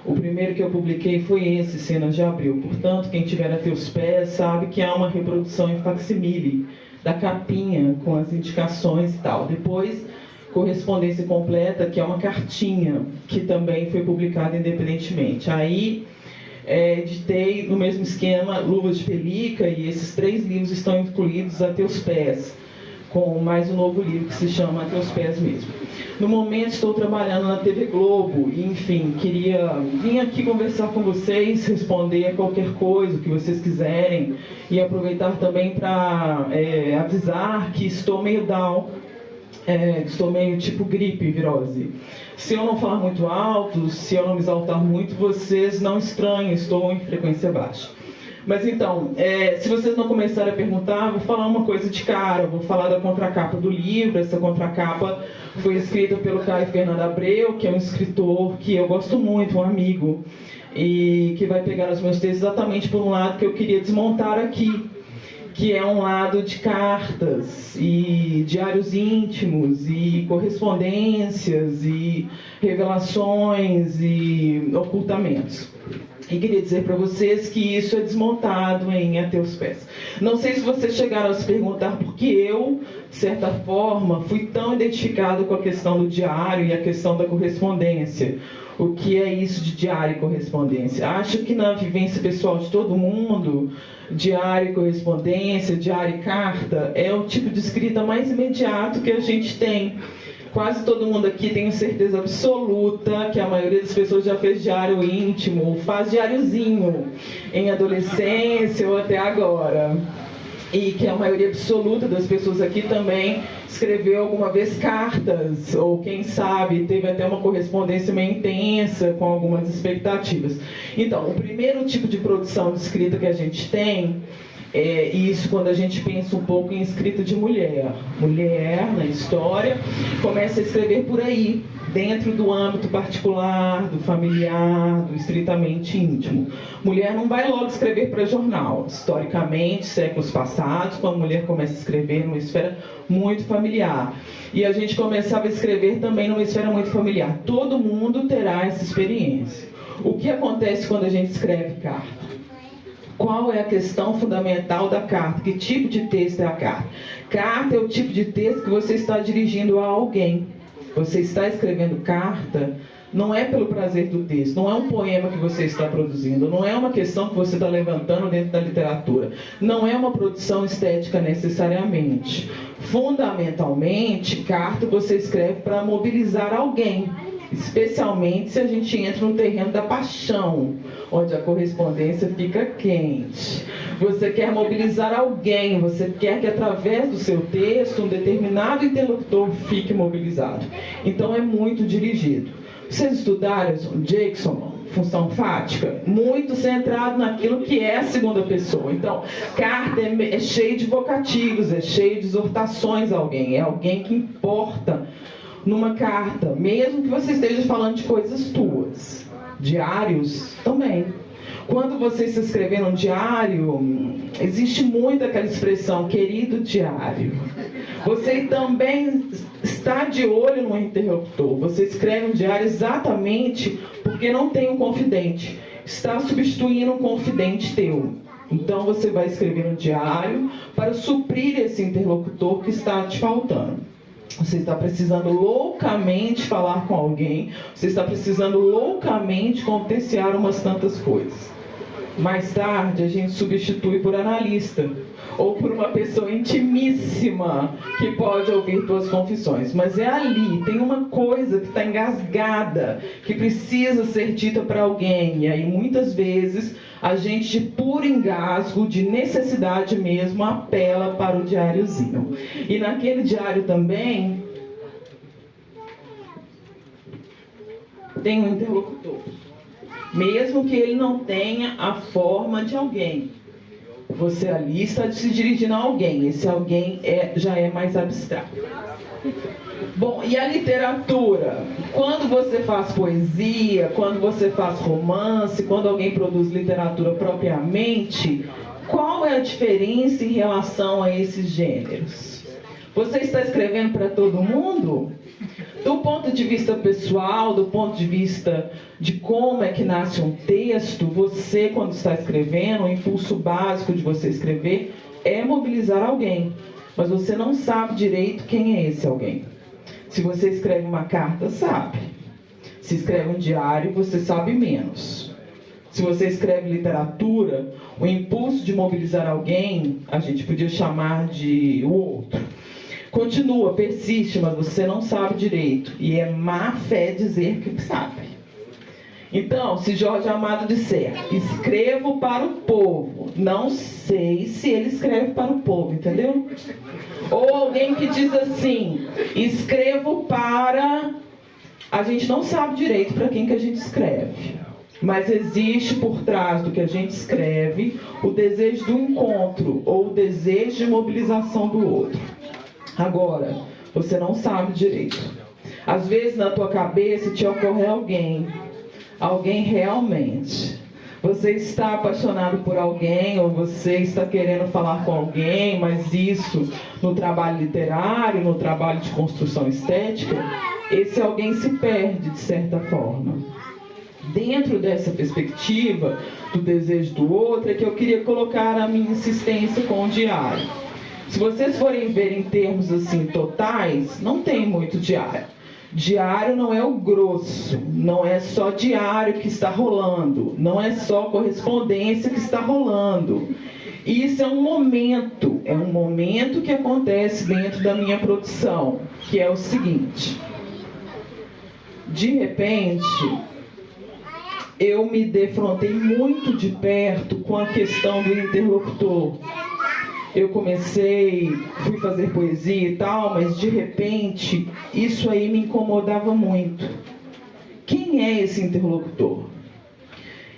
O primeiro que eu publiquei foi esse, Cenas de Abril. Portanto, quem tiver A Teus Pés sabe que há uma reprodução em facsimile da capinha, com as indicações e tal. Depois Correspondência Completa, que é uma cartinha, que também foi publicada independentemente. Aí, editei no mesmo esquema Luvas de Pelica, e esses 3 livros estão incluídos a Teus Pés, com mais um novo livro que se chama A Teus Pés mesmo. No momento estou trabalhando na TV Globo e, enfim, queria vir aqui conversar com vocês, responder a qualquer coisa que vocês quiserem e aproveitar também para avisar que estou meio down, estou meio tipo gripe, virose. Se eu não falar muito alto, se eu não me exaltar muito, vocês não estranhem, estou em frequência baixa. Mas então, se vocês não começarem a perguntar, vou falar uma coisa de cara, vou falar da contracapa do livro. Essa contracapa foi escrita pelo Caio Fernando Abreu, que é um escritor que eu gosto muito, um amigo, e que vai pegar os meus textos exatamente por um lado que eu queria desmontar aqui, que é um lado de cartas e diários íntimos e correspondências e revelações e ocultamentos. E queria dizer para vocês que isso é desmontado em A Teus Pés. Não sei se vocês chegaram a se perguntar por que eu, de certa forma, fui tão identificado com a questão do diário e a questão da correspondência. O que é isso de diário e correspondência? Acho que na vivência pessoal de todo mundo, diário e correspondência, diário e carta, é o tipo de escrita mais imediato que a gente tem. Quase todo mundo aqui tem certeza absoluta que a maioria das pessoas já fez diário íntimo, ou faz diáriozinho em adolescência ou até agora. E que a maioria absoluta das pessoas aqui também escreveu alguma vez cartas, ou quem sabe teve até uma correspondência meio intensa com algumas expectativas. Então, o primeiro tipo de produção de escrita que a gente tem isso quando a gente pensa um pouco em escrita de mulher. Mulher, na história, começa a escrever por aí, dentro do âmbito particular, do familiar, do estritamente íntimo. Mulher não vai logo escrever para jornal. Historicamente, séculos passados, quando a mulher começa a escrever numa esfera muito familiar. E a gente começava a escrever também numa esfera muito familiar. Todo mundo terá essa experiência. O que acontece quando a gente escreve carta? Qual é a questão fundamental da carta? Que tipo de texto é a carta? Carta é o tipo de texto que você está dirigindo a alguém. Você está escrevendo carta, não é pelo prazer do texto, não é um poema que você está produzindo, não é uma questão que você está levantando dentro da literatura, não é uma produção estética necessariamente. Fundamentalmente, carta você escreve para mobilizar alguém. Especialmente se a gente entra no terreno da paixão, onde a correspondência fica quente. Você quer mobilizar alguém, você quer que através do seu texto um determinado interlocutor fique mobilizado. Então é muito dirigido. Vocês estudaram Jackson, função fática, muito centrado naquilo que é a segunda pessoa. Então, carta é cheio de vocativos, é cheio de exortações a alguém, é alguém que importa numa carta, mesmo que você esteja falando de coisas tuas. Diários também. Quando você se escrever num diário, existe muito aquela expressão, querido diário. Você também está de olho no interruptor. Você escreve um diário exatamente porque não tem um confidente. Está substituindo um confidente teu. Então você vai escrever um diário para suprir esse interlocutor que está te faltando. Você está precisando loucamente falar com alguém, você está precisando loucamente contenciar umas tantas coisas. Mais tarde a gente substitui por analista, ou por uma pessoa intimíssima que pode ouvir tuas confissões. Mas é ali, tem uma coisa que está engasgada, que precisa ser dita para alguém. E aí muitas vezes a gente, de puro engasgo, de necessidade mesmo, apela para o diáriozinho. E naquele diário também tem um interlocutor. Mesmo que ele não tenha a forma de alguém. Você ali está se dirigindo a alguém. Esse alguém já é mais abstrato. Bom, e a literatura? Quando você faz poesia, quando você faz romance, quando alguém produz literatura propriamente, qual é a diferença em relação a esses gêneros? Você está escrevendo para todo mundo? Do ponto de vista pessoal, do ponto de vista de como é que nasce um texto, você, quando está escrevendo, o impulso básico de você escrever é mobilizar alguém. Mas você não sabe direito quem é esse alguém. Se você escreve uma carta, sabe. Se escreve um diário, você sabe menos. Se você escreve literatura, o impulso de mobilizar alguém, a gente podia chamar de o outro. Continua, persiste, mas você não sabe direito. E é má fé dizer que sabe. Então, se Jorge Amado disser, escrevo para o povo, não sei se ele escreve para o povo, entendeu? Ou alguém que diz assim, escrevo para... A gente não sabe direito para quem que a gente escreve. Mas existe por trás do que a gente escreve o desejo do encontro ou o desejo de mobilização do outro. Agora, você não sabe direito. Às vezes na tua cabeça te ocorre alguém realmente. Você está apaixonado por alguém ou você está querendo falar com alguém, mas isso no trabalho literário, no trabalho de construção estética, esse alguém se perde de certa forma. Dentro dessa perspectiva do desejo do outro é que eu queria colocar a minha insistência com o diário. Se vocês forem ver em termos assim totais, não tem muito diário. Diário não é o grosso, não é só diário que está rolando, não é só correspondência que está rolando. Isso é um momento que acontece dentro da minha produção, que é o seguinte. De repente, eu me defrontei muito de perto com a questão do interlocutor. Eu fui fazer poesia e tal, mas de repente, isso aí me incomodava muito. Quem é esse interlocutor?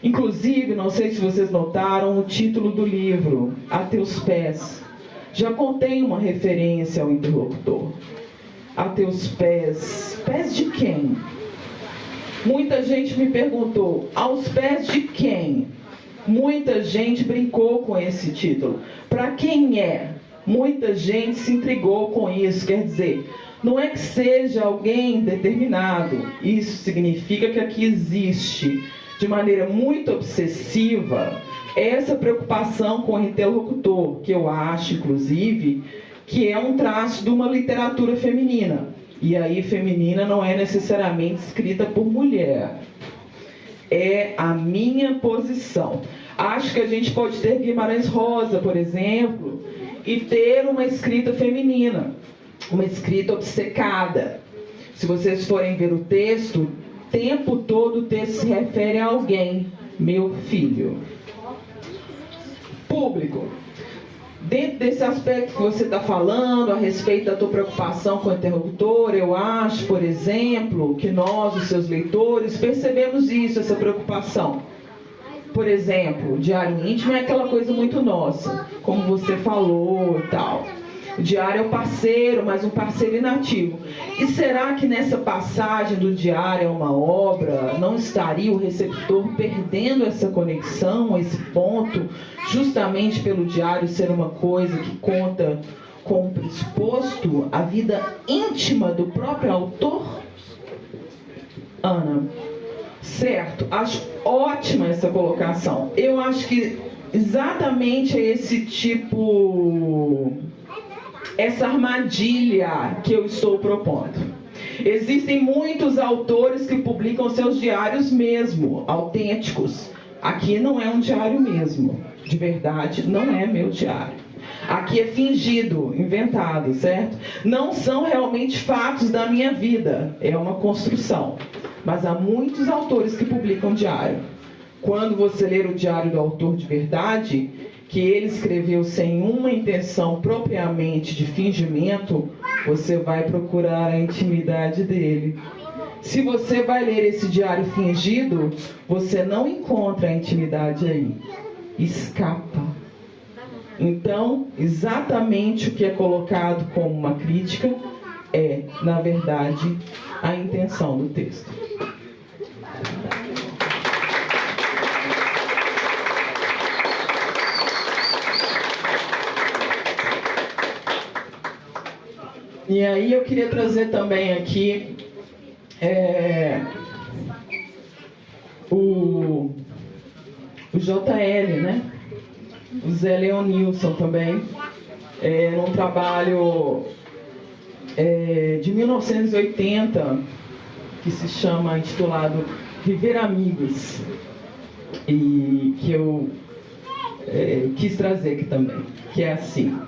Inclusive, não sei se vocês notaram o título do livro, A Teus Pés. Já contém uma referência ao interlocutor. A teus pés. Pés de quem? Muita gente me perguntou, aos pés de quem? Muita gente brincou com esse título. Para quem é? Muita gente se intrigou com isso. Quer dizer, não é que seja alguém determinado. Isso significa que aqui existe, de maneira muito obsessiva, essa preocupação com o interlocutor, que eu acho, inclusive, que é um traço de uma literatura feminina. E aí, feminina não é necessariamente escrita por mulher. É a minha posição. Acho que a gente pode ter Guimarães Rosa, por exemplo, e ter uma escrita feminina, uma escrita obcecada. Se vocês forem ver o texto, o tempo todo o texto se refere a alguém, meu filho. Público. Dentro desse aspecto que você está falando, a respeito da tua preocupação com o interlocutor, eu acho, por exemplo, que nós, os seus leitores, percebemos isso, essa preocupação. Por exemplo, o diário íntimo é aquela coisa muito nossa, como você falou e tal. O diário é o parceiro, mas um parceiro inativo. E será que nessa passagem do diário a uma obra, não estaria o receptor perdendo essa conexão, esse ponto, justamente pelo diário ser uma coisa que conta com o pressuposto, a vida íntima do próprio autor? Ana, certo, acho ótima essa colocação. Eu acho que exatamente é esse tipo... essa armadilha que eu estou propondo. Existem muitos autores que publicam seus diários mesmo, autênticos. Aqui não é um diário mesmo, de verdade, não é meu diário. Aqui é fingido, inventado, certo? Não são realmente fatos da minha vida, é uma construção. Mas há muitos autores que publicam diário. Quando você ler o diário do autor de verdade, que ele escreveu sem uma intenção propriamente de fingimento, você vai procurar a intimidade dele. Se você vai ler esse diário fingido, você não encontra a intimidade aí. Escapa. Então, exatamente o que é colocado como uma crítica é, na verdade, a intenção do texto. E aí eu queria trazer também aqui o JL, né? O Zé Leonilson também, num trabalho de 1980, que se chama, intitulado Viver Amigos, e que eu quis trazer aqui também, que é assim: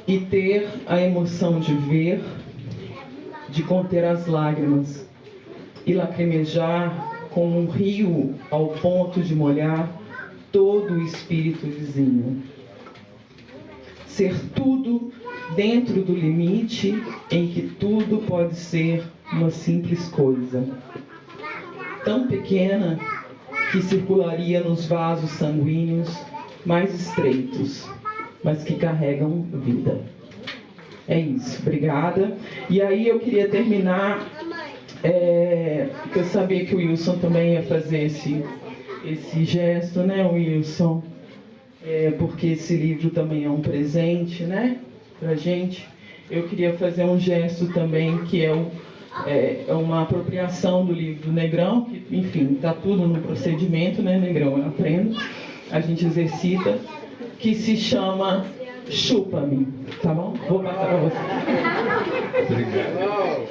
e ter a emoção de ver, de conter as lágrimas, e lacrimejar como um rio ao ponto de molhar todo o espírito vizinho. Ser tudo dentro do limite em que tudo pode ser uma simples coisa, tão pequena que circularia nos vasos sanguíneos mais estreitos, mas que carregam vida. É isso, obrigada. E aí eu queria terminar, eu sabia que o Wilson também ia fazer esse gesto, né, Wilson? Porque esse livro também é um presente, né, pra gente. Eu queria fazer um gesto também, que é uma apropriação do livro do Negrão, que, enfim, está tudo no procedimento, né, Negrão? Eu aprendo, a gente exercita, que se chama Chupa-me, tá bom? Vou passar para você. Obrigado.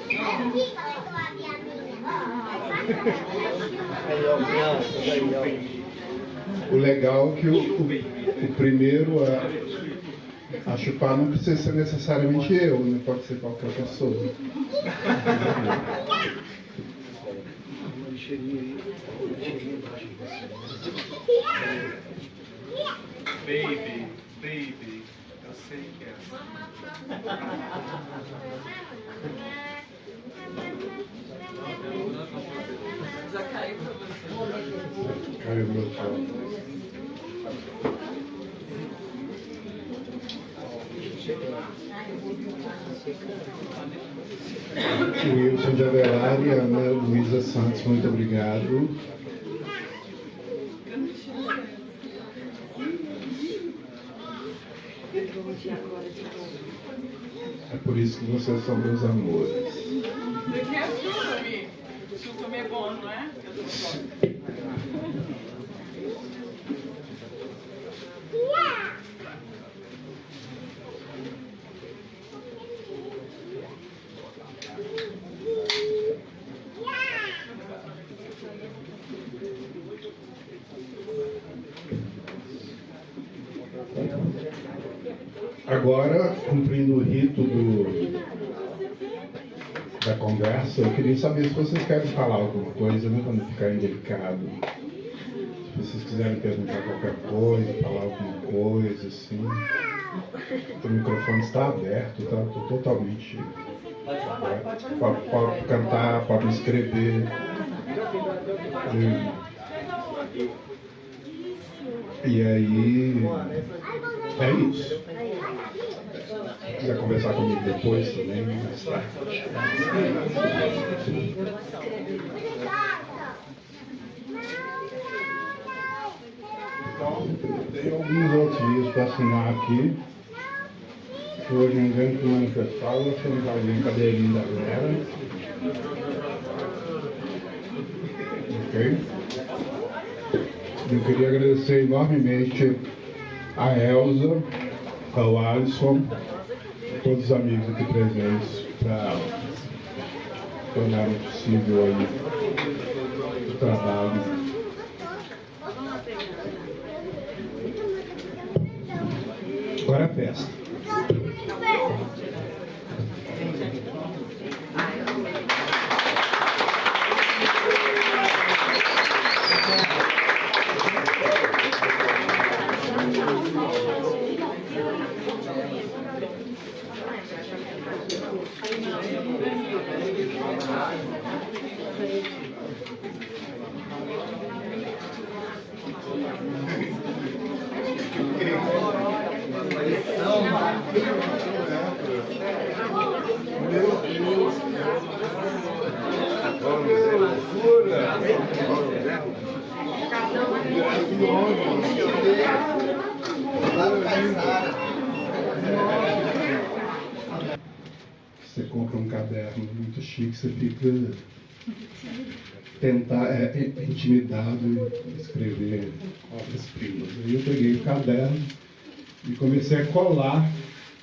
O legal é que o primeiro a chupar não precisa ser necessariamente eu, né? Pode ser qualquer pessoa. Baby, eu sei que é Já caiu para você. Caiu meu chão. Wilson de Avelar e Ana Luísa Santos, muito obrigado. É por isso que vocês são meus amores. Você quer chupa-me? Chupa-me é bom, não é? Eu tô Agora, cumprindo o rito da conversa, eu queria saber se vocês querem falar alguma coisa, né, para não ficar indelicado. Se vocês quiserem perguntar qualquer coisa, falar alguma coisa, assim. O microfone está aberto, tá? Estou totalmente aberto. Pode cantar, pode escrever. E aí, é isso. Se quiser conversar comigo depois também, mais tarde. Então, tem alguns outros livros para assinar aqui. Hoje um grande manifestar, eu achei que alguém cadeirinha da galera. Ok? Eu queria agradecer enormemente a Elza, ao Alisson, todos os amigos aqui presentes para tornarem possível aí o trabalho. Agora é festa. Você compra um caderno muito chique, você fica intimidado em escrever obras-primas. Aí eu peguei o caderno e comecei a colar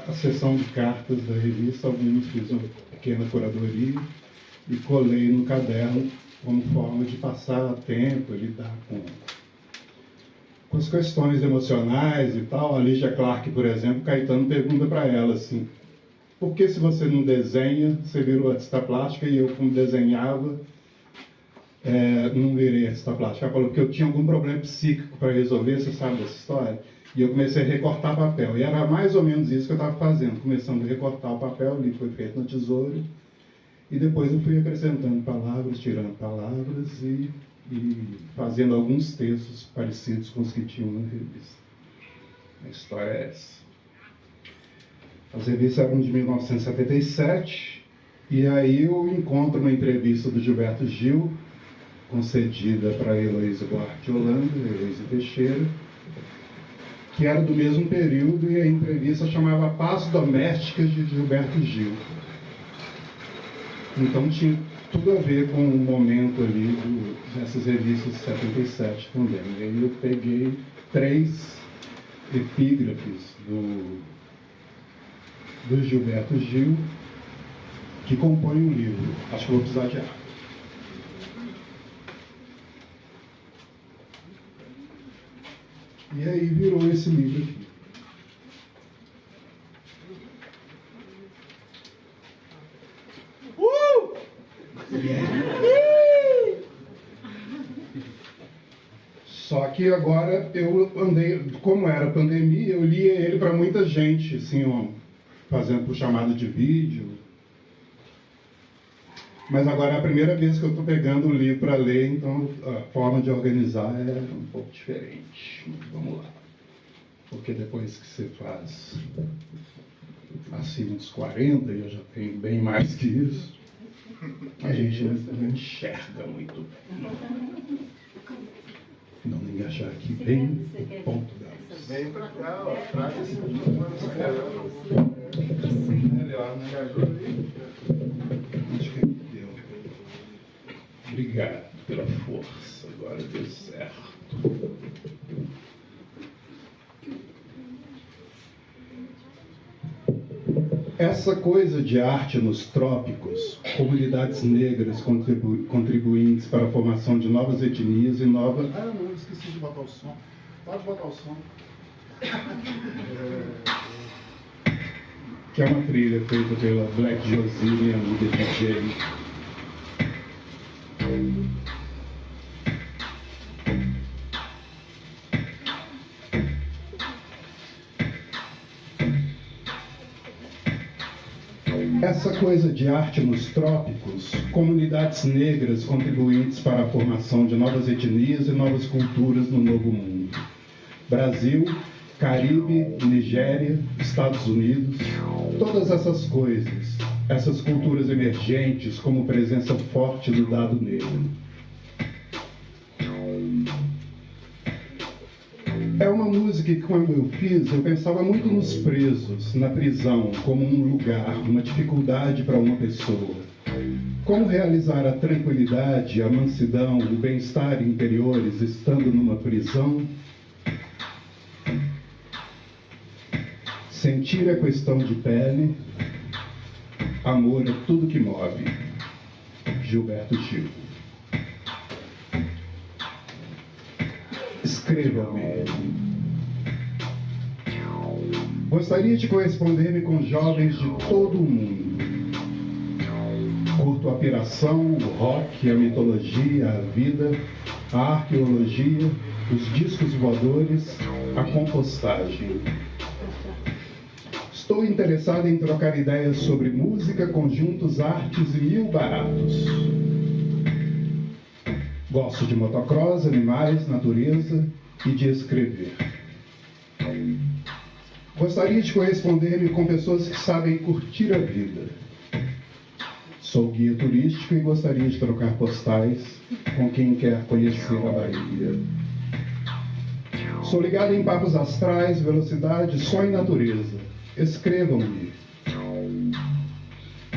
a seção de cartas da revista, algumas fiz uma pequena curadoria e colei no caderno como forma de passar tempo, lidar com as questões emocionais e tal. A Lígia Clark, por exemplo, Caetano pergunta para ela assim: por que, se você não desenha, você virou artista plástica? E eu, como desenhava, não virei artista plástica. Ela falou que eu tinha algum problema psíquico para resolver, você sabe dessa história? E eu comecei a recortar papel. E era mais ou menos isso que eu estava fazendo, começando a recortar o papel, o livro foi feito na tesoura. E depois eu fui acrescentando palavras, tirando palavras e fazendo alguns textos parecidos com os que tinham na revista. A história é essa. As revistas eram de 1977, e aí eu encontro uma entrevista do Gilberto Gil, concedida para Heloísa Duarte de Holanda, Heloísa Teixeira, que era do mesmo período, e a entrevista chamava Paz Doméstica de Gilberto Gil. Então tinha tudo a ver com o momento ali dessas revistas de 77 também. E aí eu peguei 3 epígrafes do Gilberto Gil, que compõem o livro. Acho que vou precisar de água. E aí virou esse livro aqui. Só que agora eu andei, como era pandemia, eu lia ele para muita gente, assim, ó, fazendo por chamada de vídeo. Mas agora é a primeira vez que eu estou pegando o livro para ler, então a forma de organizar é um pouco diferente. Vamos lá. Porque depois que você faz acima dos 40, e eu já tenho bem mais que isso, a gente não enxerga muito. Não, ninguém achar aqui bem no ponto da luz. Vem pra cá, ó. Traz esse microfone esperando. Melhor, né? Acho que deu. Obrigado pela força. Agora deu certo. Essa coisa de arte nos trópicos, comunidades negras contribuintes para a formação de novas etnias e novas... Ah, não, esqueci de botar o som. Pode botar o som. Que é uma trilha feita pela Black Josiane, amiga DJ. Essa coisa de arte nos trópicos, comunidades negras contribuintes para a formação de novas etnias e novas culturas no Novo Mundo. Brasil, Caribe, Nigéria, Estados Unidos, todas essas coisas, essas culturas emergentes como presença forte do dado negro. É uma música que, quando eu fiz, eu pensava muito nos presos, na prisão, como um lugar, uma dificuldade para uma pessoa. Como realizar a tranquilidade, a mansidão, o bem-estar interiores estando numa prisão? Sentir é questão de pele, amor é tudo que move. Gilberto Gil. Escreva-me. Gostaria de corresponder-me com jovens de todo o mundo. Curto a piração, o rock, a mitologia, a vida, a arqueologia, os discos voadores, a compostagem. Estou interessado em trocar ideias sobre música, conjuntos, artes e 1000 baratos. Gosto de motocross, animais, natureza e de escrever. Gostaria de corresponder-me com pessoas que sabem curtir a vida. Sou guia turístico e gostaria de trocar postais com quem quer conhecer a Bahia. Sou ligado em papos astrais, velocidade, som e natureza. Escrevam-me.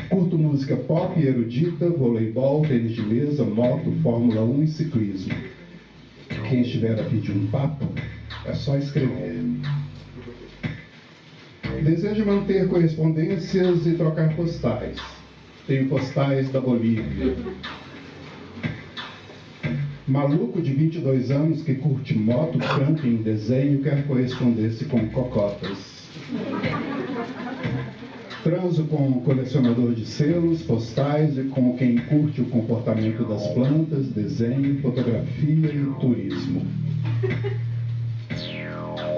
Curto música pop e erudita, voleibol, tênis de mesa, moto, Fórmula 1 e ciclismo. Quem estiver a fim de um papo, é só escrever. Desejo manter correspondências e trocar postais. Tenho postais da Bolívia. Maluco de 22 anos que curte moto, camping, desenho, quer corresponder-se com cocotas. Transo com um colecionador de selos, postais e com quem curte o comportamento das plantas, desenho, fotografia e turismo.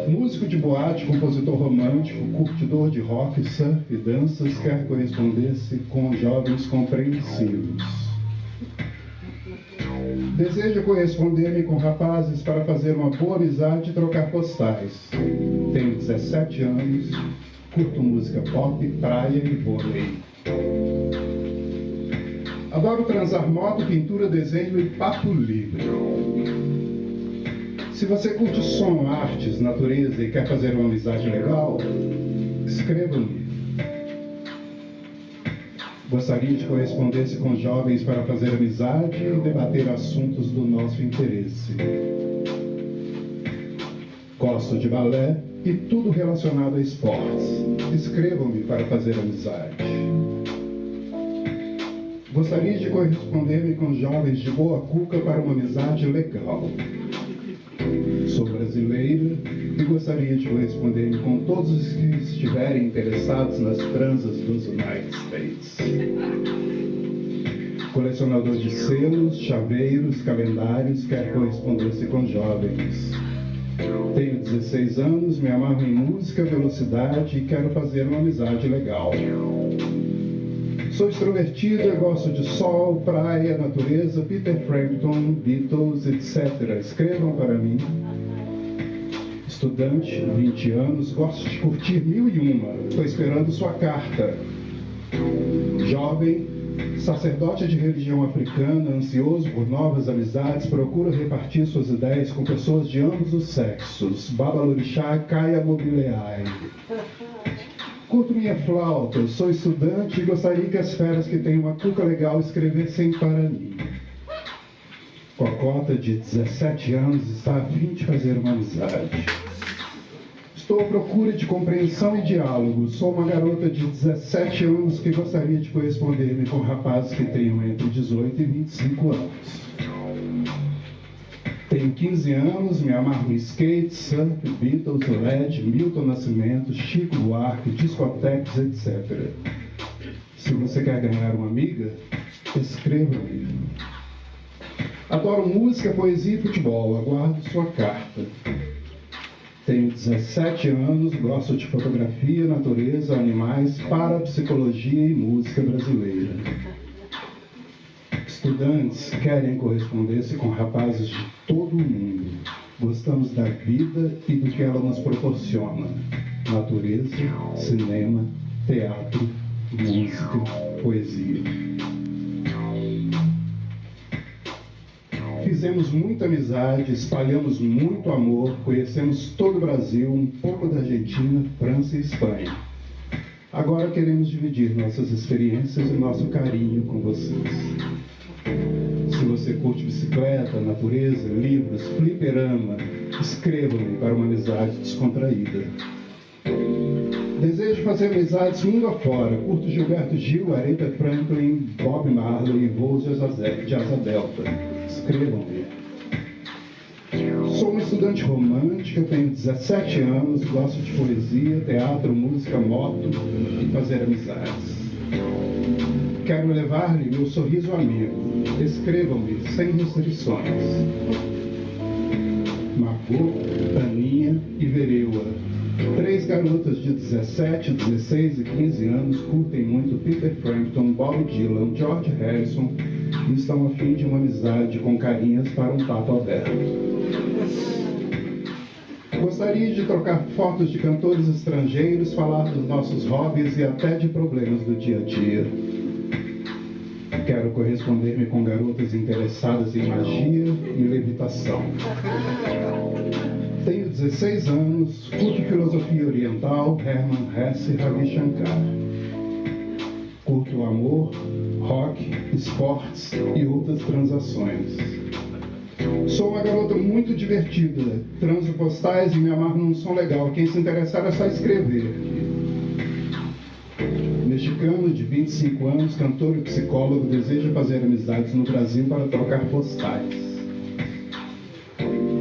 Músico de boate, compositor romântico, curtidor de rock, surf e danças, quer corresponder-se com jovens compreensivos. Desejo corresponder-me com rapazes para fazer uma boa amizade e trocar postais. Tenho 17 anos, curto música pop, praia e vôlei. Adoro transar moto, pintura, desenho e papo livre. Se você curte som, artes, natureza e quer fazer uma amizade legal, escreva-me. Gostaria de corresponder-se com jovens para fazer amizade e debater assuntos do nosso interesse. Gosto de balé e tudo relacionado a esportes. Escrevam-me para fazer amizade. Gostaria de corresponder-me com jovens de boa cuca para uma amizade legal. Sou brasileira e gostaria de corresponder-me com todos os que estiverem interessados nas transas dos United States. Colecionador de selos, chaveiros, calendários, quer corresponder-se com jovens. Tenho 16 anos, me amarro em música, velocidade e quero fazer uma amizade legal. Sou extrovertida, gosto de sol, praia, natureza, Peter Frampton, Beatles, etc. Escrevam para mim. Estudante, 20 anos, gosto de curtir 1001. Estou esperando sua carta. Jovem, sacerdote de religião africana, ansioso por novas amizades, procura repartir suas ideias com pessoas de ambos os sexos. Babalorixá, Caia Mobileai. Curto minha flauta, sou estudante e gostaria que as feras que têm uma cuca legal escrevessem para mim. Cocota, de 17 anos, está a fim de fazer uma amizade. Estou à procura de compreensão e diálogo. Sou uma garota de 17 anos que gostaria de corresponder-me com rapazes que tenham entre 18 e 25 anos. Tenho 15 anos, me amarro em skate, surf, Beatles, LED, Milton Nascimento, Chico Buarque, discotecas, etc. Se você quer ganhar uma amiga, escreva-me. Adoro música, poesia e futebol. Aguardo sua carta. Tenho 17 anos, gosto de fotografia, natureza, animais, parapsicologia e música brasileira. Estudantes querem corresponder-se com rapazes de todo o mundo. Gostamos da vida e do que ela nos proporciona. Natureza, cinema, teatro, música, poesia. Fizemos muita amizade, espalhamos muito amor, conhecemos todo o Brasil, um pouco da Argentina, França e Espanha. Agora queremos dividir nossas experiências e nosso carinho com vocês. Se você curte bicicleta, natureza, livros, fliperama, escreva-me para uma amizade descontraída. Desejo fazer amizades mundo afora. Curto Gilberto Gil, Aretha Franklin, Bob Marley e voos de asa delta. Escrevam-me. Sou uma estudante romântica, tenho 17 anos, gosto de poesia, teatro, música, moto e fazer amizades. Quero levar-lhe meu sorriso amigo. Escrevam-me sem restrições. Margot, Taninha e Vereua. 3 garotas de 17, 16 e 15 anos curtem muito Peter Frampton, Bob Dylan, George Harrison e estão a fim de uma amizade com carinhas para um papo aberto. Gostaria de trocar fotos de cantores estrangeiros, falar dos nossos hobbies e até de problemas do dia a dia. Quero corresponder-me com garotas interessadas em magia e levitação. Tenho 16 anos, curto filosofia oriental, Hermann Hesse e Ravi Shankar. Curto o amor, rock, esportes e outras transações. Sou uma garota muito divertida, transo postais e me amarro num som legal. Quem se interessar é só escrever. mexicano de 25 anos, cantor e psicólogo, deseja fazer amizades no Brasil para trocar postais.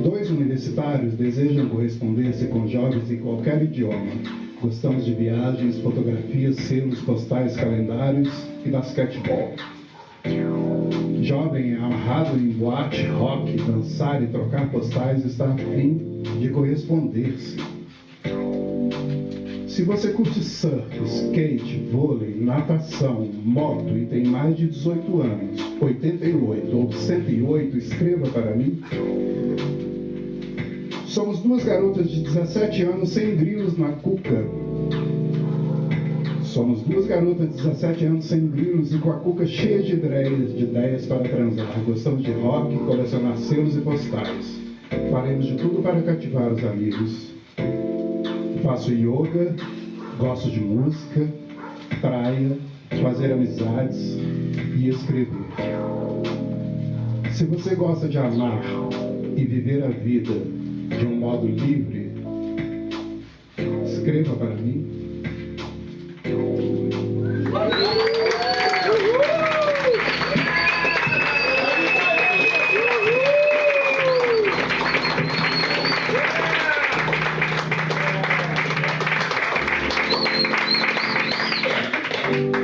2 universitários desejam correspondência com jovens em qualquer idioma. Gostamos de viagens, fotografias, selos, postais, calendários e basquetebol. Jovem amarrado em boate, rock, dançar e trocar postais está a fim de corresponder-se. Se você curte surf, skate, vôlei, natação, moto e tem mais de 18 anos, 88 ou 108, escreva para mim. Somos 2 garotas de 17 anos sem grilos na cuca. Somos 2 garotas de 17 anos sem grilos e com a cuca cheia de ideias para transar. Gostamos de rock, colecionar selos e postais. Faremos de tudo para cativar os amigos. Faço yoga, gosto de música, praia, fazer amizades e escrever. Se você gosta de amar e viver a vida de um modo livre, escreva para mim.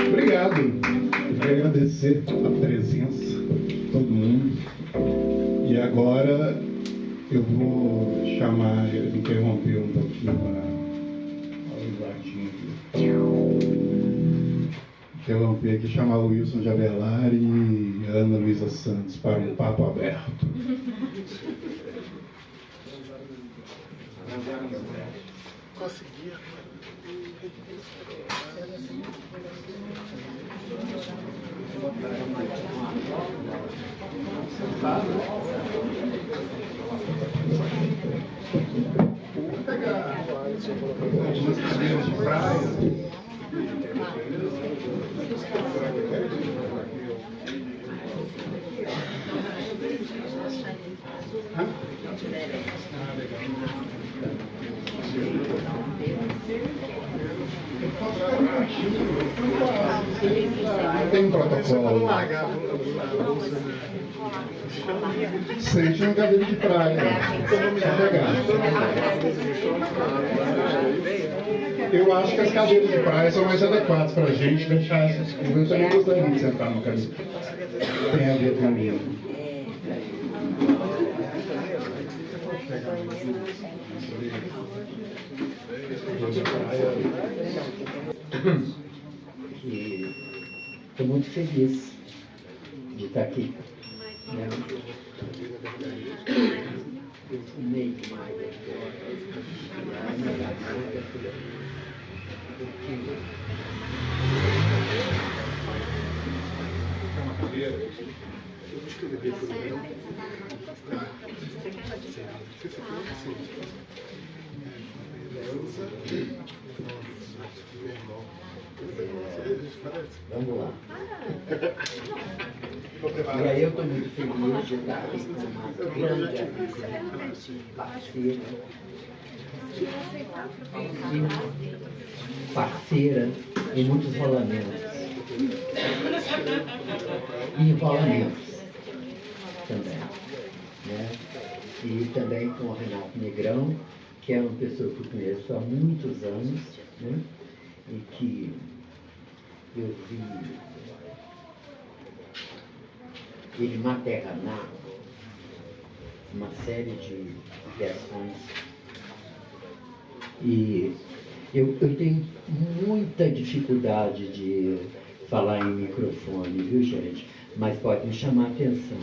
Obrigado. Eu quero agradecer a presença de todo mundo. E agora eu vou chamar, interromper um pouquinho o Eduardinho aqui. Interromper aqui, chamar o Wilson Javelari e a Ana Luísa Santos para um papo aberto. Consegui. Vou pegar algumas cadeiras de praia. Tem um protocolo. Sente uma cadeira de praia. Eu acho que as cadeiras de praia são mais adequadas para a gente deixar essas coisas. Eu também gostaria de sentar no cadeira. Tem a ver comigo. E estou muito feliz de estar aqui. Né? Eu fumei demais Vamos lá. E aí eu estou muito feliz de estar aqui com uma grande amiga, parceira em muitos rolamentos. E enrolamentos também. Né? E também com o Renato Negrão, que é uma pessoa que eu conheço há muitos anos, né? E que eu vi ele maternar uma série de criações. E eu tenho muita dificuldade de falar em microfone, viu, gente? Mas pode me chamar a atenção.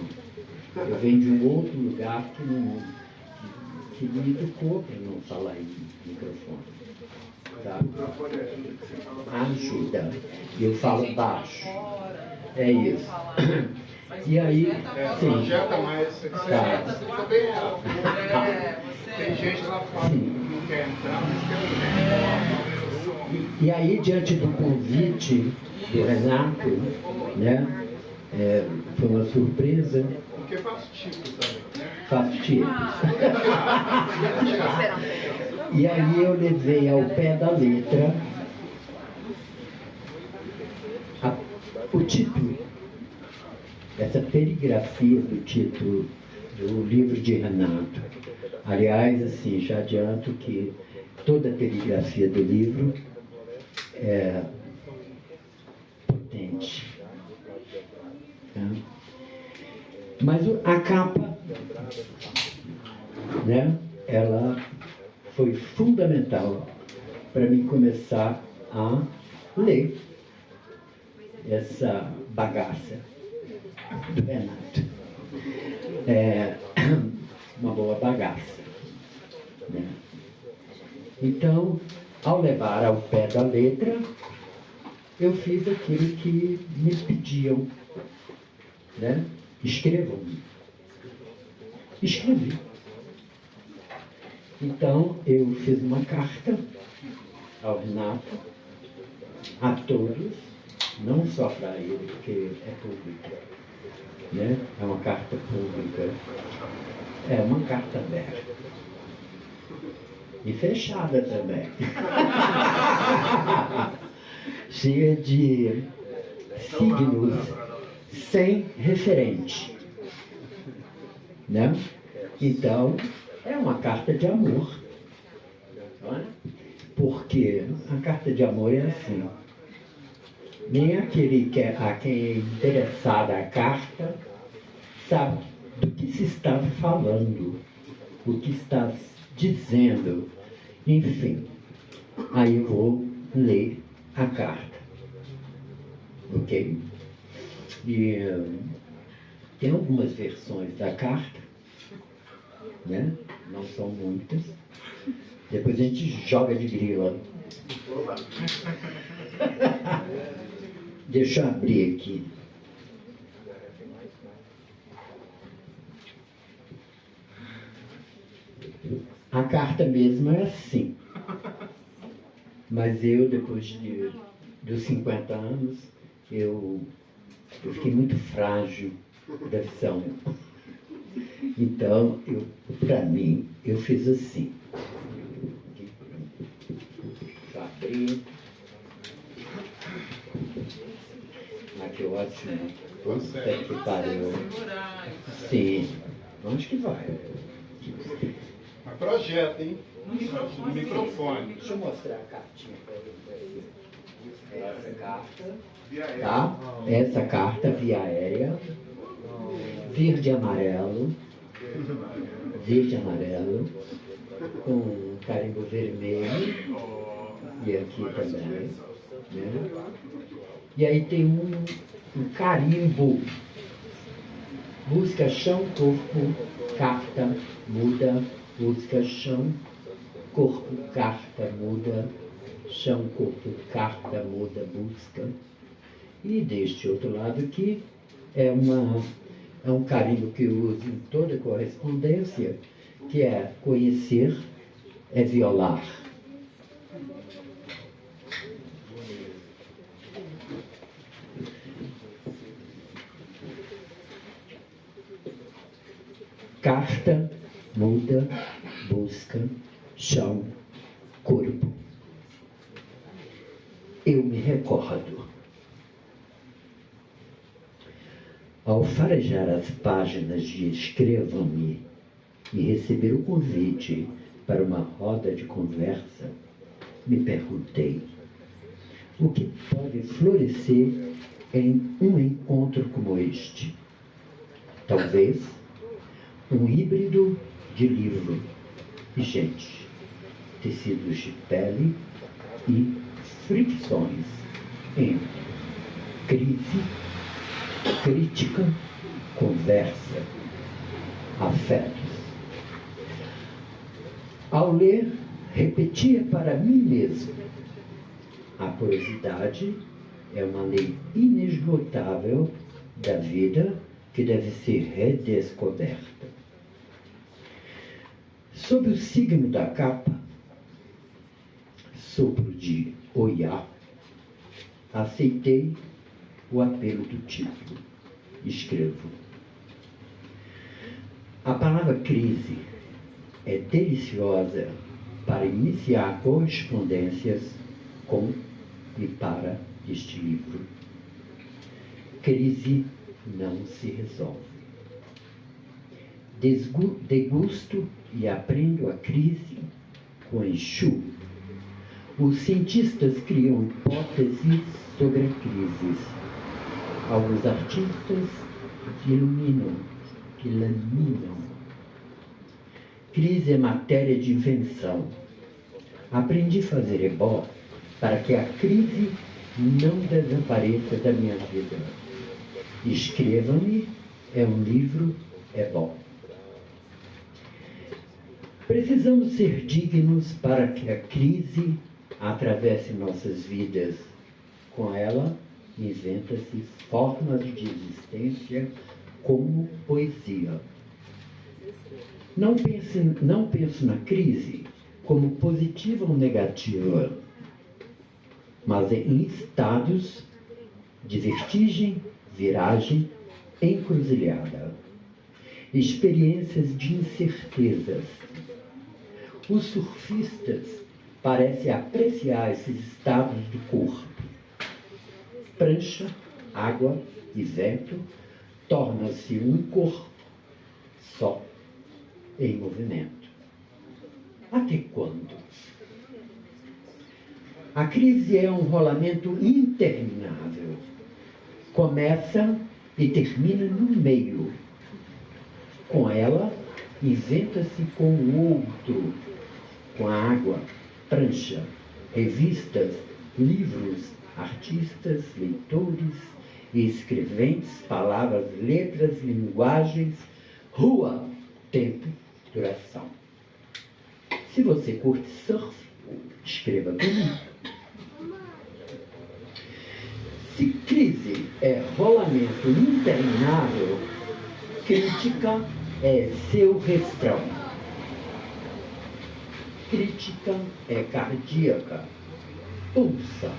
Eu venho de um outro lugar que me educou para não falar em microfone. Tá? Ajuda. Eu falo baixo. É isso. E aí, sim. Projeta mais. Tá. Tem gente lá fora que não quer entrar, mas quer. E aí, diante do convite do Renato, né, foi uma surpresa. Porque faz tipo também, né? Faço tipos. E aí eu levei ao pé da letra O título, essa perigrafia do título do livro de Renato. Aliás, assim, já adianto que toda a perigrafia do livro é potente. Tá? Mas a capa, né, ela foi fundamental para mim começar a ler essa bagaça do Renato. É uma boa bagaça, né? Então, ao levar ao pé da letra, eu fiz aquilo que me pediam, né? Escrevam-me. Escrevi. Então, eu fiz uma carta ao Renato, a todos, não só para ele, porque é pública, né? É uma carta pública, é uma carta aberta. E fechada também. Cheia de signos sem referente, né? Então, é uma carta de amor. Não é? Porque a carta de amor é assim. Nem aquele a quem é interessada a carta sabe do que se está falando, o que está dizendo. Enfim, aí eu vou ler a carta. Ok? E tem algumas versões da carta, né? Não são muitas. Depois a gente joga de grila. Deixa eu abrir aqui. A carta mesmo é assim. Mas eu, depois dos 50 anos, eu fiquei muito frágil da visão. Então, para mim, eu fiz assim. Deixa eu abrir. Aqui eu assino. Puta que pariu. Sim. Onde que vai? Mas projeta, hein? No microfone. Deixa eu mostrar a cartinha para ele. Essa carta. Tá? Essa carta via aérea. Verde e amarelo. Verde e amarelo. Com carimbo vermelho. E aqui também. Né? E aí tem um carimbo. Busca chão, corpo, carta, muda. Busca chão, corpo, carta, muda. Chão, corpo, carta, muda, busca. E deste outro lado aqui é um carimbo que eu uso em toda correspondência, que é conhecer é violar. Carta, muda, busca, chão, corpo. Eu me recordo. Ao farejar as páginas de Escrevam-me e receber o convite para uma roda de conversa, me perguntei: o que pode florescer em um encontro como este? Talvez um híbrido de livro e gente, tecidos de pele e fricções entre crise, crítica, conversa, afetos. Ao ler, repetia para mim mesmo: a curiosidade é uma lei inesgotável da vida que deve ser redescoberta. Sob o signo da capa, sopro de Oiá, aceitei o apelo do título. Escrevo. A palavra crise é deliciosa para iniciar correspondências com e para este livro. crise não se resolve. Degusto e aprendo a crise com Exu. Os cientistas criam hipóteses sobre a crise. Alguns artistas iluminam. Crise é matéria de invenção. Aprendi a fazer ebó para que a crise não desapareça da minha vida. Escreva-me é um livro ebó. Precisamos ser dignos para que a crise atravesse nossas vidas. Com ela, inventa-se formas de existência como poesia. Não penso na crise como positiva ou negativa, mas em estados de vertigem, viragem, encruzilhada. Experiências de incertezas. Os surfistas parecem apreciar esses estados do corpo. Prancha, água e vento torna-se um corpo só em movimento. Até quando? A crise é um rolamento interminável. Começa e termina no meio. Com ela, inventa-se com o outro, com a água, prancha, revistas, livros, artistas, leitores, escreventes, palavras, letras, linguagens, rua, tempo, duração. Se você curte surf, escreva comigo. Se crise é rolamento interminável, crítica é seu refrão. Crítica é cardíaca, pulsa.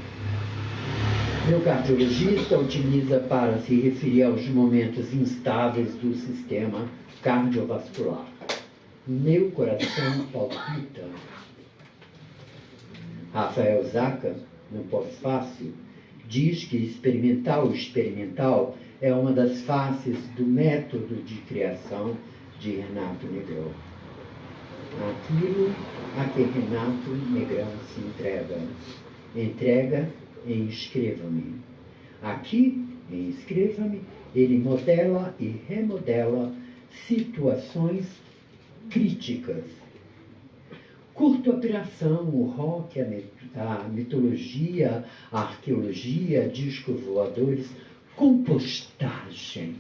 Meu cardiologista utiliza para se referir aos momentos instáveis do sistema cardiovascular. Meu coração palpita. Rafael Zaca, no Pós-Fácil, diz que experimental é uma das faces do método de criação de Renato Negrão. Aquilo a que Renato Negrão se entrega em Escreva-me. Aqui, em Escreva-me, ele modela e remodela situações críticas. Curto a piração, o rock, a mitologia, a arqueologia, discos voadores, compostagem.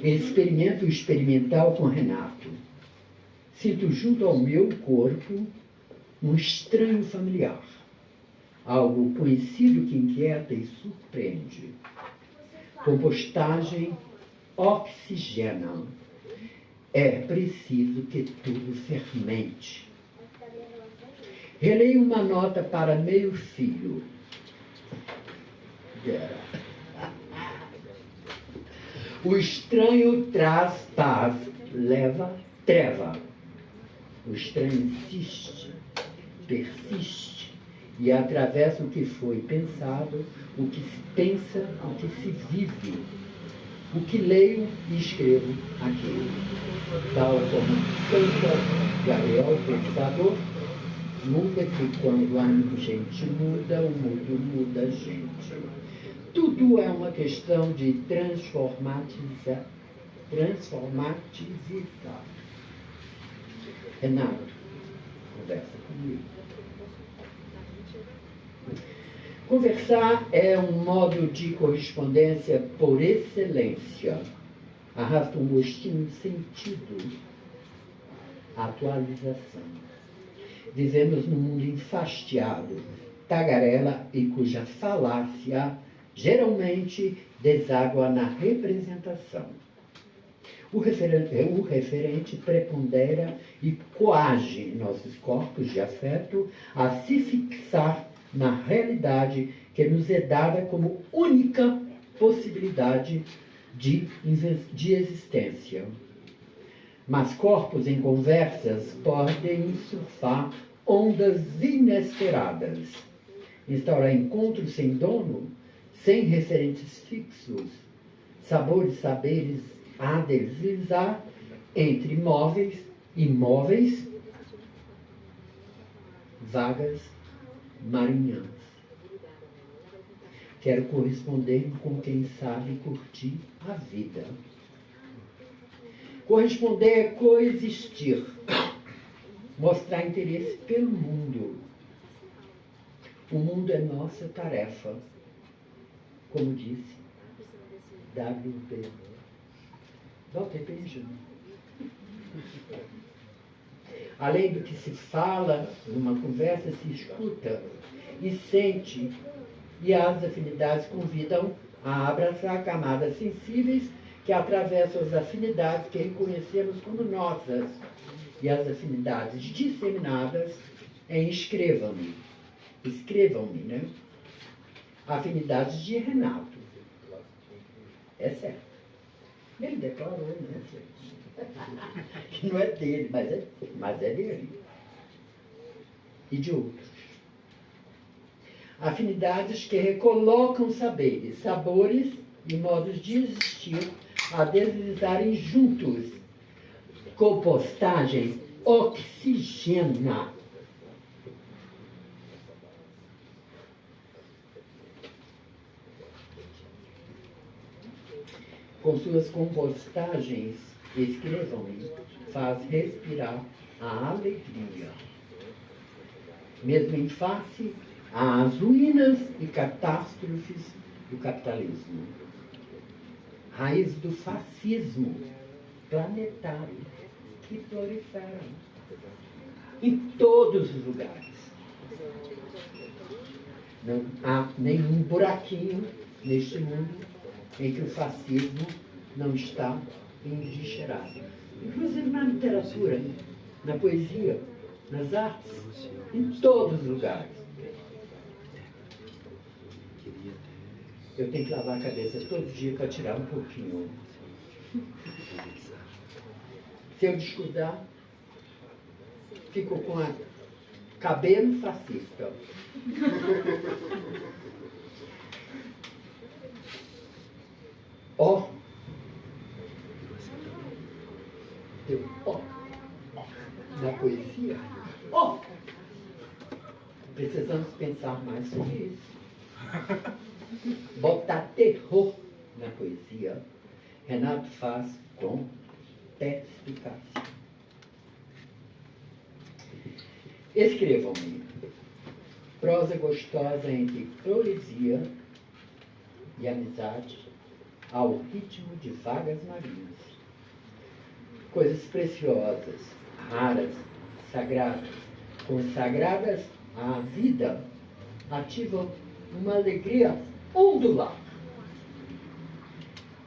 Experimento experimental com Renato. Sinto junto ao meu corpo um estranho familiar. Algo conhecido que inquieta e surpreende. Compostagem oxigena. É preciso que tudo fermente. Releio uma nota para meu filho. O estranho traz paz, leva treva. O estranho insiste, persiste e atravessa o que foi pensado, o que se pensa, o que se vive, o que leio e escrevo aqui. Tal como Santa Gabriel, pensador, muda que quando a gente muda, o mundo muda a gente. Tudo é uma questão de transformatizar. Renato, conversa comigo. Conversar é um modo de correspondência por excelência. Arrasta um gostinho de sentido. Atualização. Vivemos num mundo enfastiado, tagarela e cuja falácia geralmente deságua na representação. O referente prepondera e coage nossos corpos de afeto a se fixar na realidade que nos é dada como única possibilidade de existência. Mas corpos em conversas podem surfar ondas inesperadas, instaurar encontros sem dono, sem referentes fixos, sabores, saberes a deslizar entre móveis, imóveis, vagas, marinhãs. Quero corresponder com quem sabe curtir a vida. Corresponder é coexistir, mostrar interesse pelo mundo. O mundo é nossa tarefa, como disse W.B. Walter Benjamin. Além do que se fala numa conversa, se escuta e sente, e as afinidades convidam a abraçar camadas sensíveis que atravessam as afinidades que reconhecemos como nossas, e as afinidades disseminadas em escrevam-me, né? Afinidades de Renato. É certo. Ele declarou, né? Que não é dele, mas é dele. E de outros. Afinidades que recolocam saberes, sabores e modos de existir a deslizarem juntos. Compostagem oxigena. Com suas compostagens, escrevam-me, faz respirar a alegria. Mesmo em face às ruínas e catástrofes do capitalismo. Raiz do fascismo planetário que proliferam em todos os lugares. Não há nenhum buraquinho neste mundo em que o fascismo não está endigerado. Inclusive na literatura, na poesia, nas artes, em todos os lugares. Eu tenho que lavar a cabeça todo dia para tirar um pouquinho. Se eu descuidar, fico com a cabelo fascista. Ó. Deu ó. Na poesia. Ó. Precisamos pensar mais sobre isso. Botar terror na poesia, Renato faz com perspicácia. Escrevam-me. Prosa gostosa entre poesia e amizade ao ritmo de vagas marinhas. Coisas preciosas, raras, sagradas, consagradas à vida, ativam uma alegria ondular.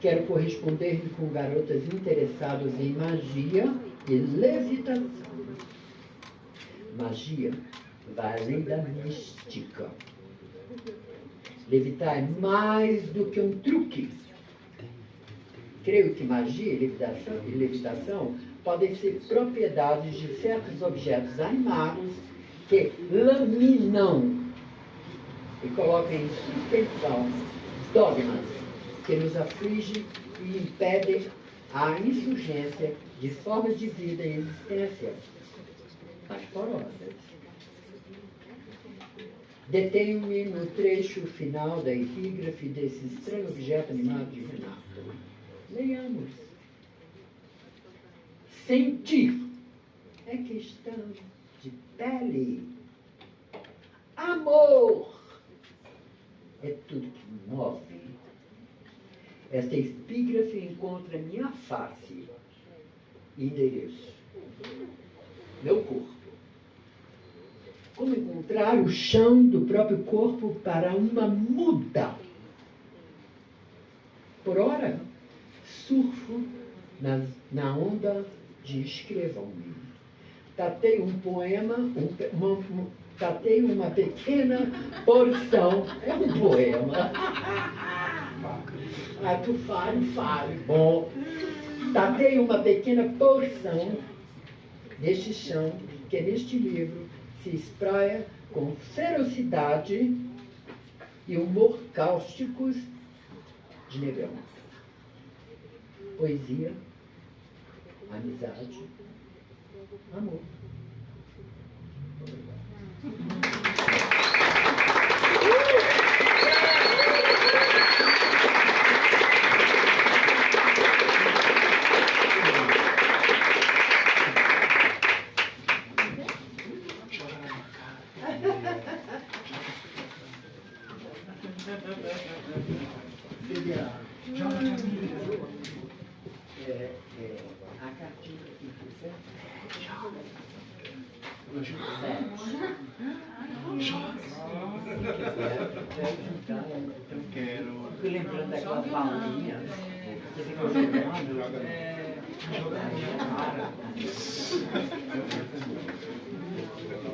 Quero corresponder com garotas interessadas em magia e levitação. Magia vai além da mística. Levitar é mais do que um truque. Creio que magia e levitação podem ser propriedades de certos objetos animados que laminam e colocam em suspensão dogmas que nos afligem e impedem a insurgência de formas de vida e existência mais porosas. Detenho-me no trecho final da epígrafe desse estranho objeto animado de Renato. Leiamos. Sentir é questão de pele. Amor é tudo que move. Esta epígrafe encontra minha face e endereço. Meu corpo. Como encontrar o chão do próprio corpo para uma muda? Por ora, surfo na onda de escrevam-me. Tatei um poema, tatei uma pequena porção. É um poema. Ah, tu fale. Bom, tatei uma pequena porção deste chão que neste livro se espraia com ferocidade e humor cáusticos de Negrão. Poesia, amizade, amor. A cartinha aqui, certo? Eu quero. Fico lembrando daquela palminha que ficou jogando.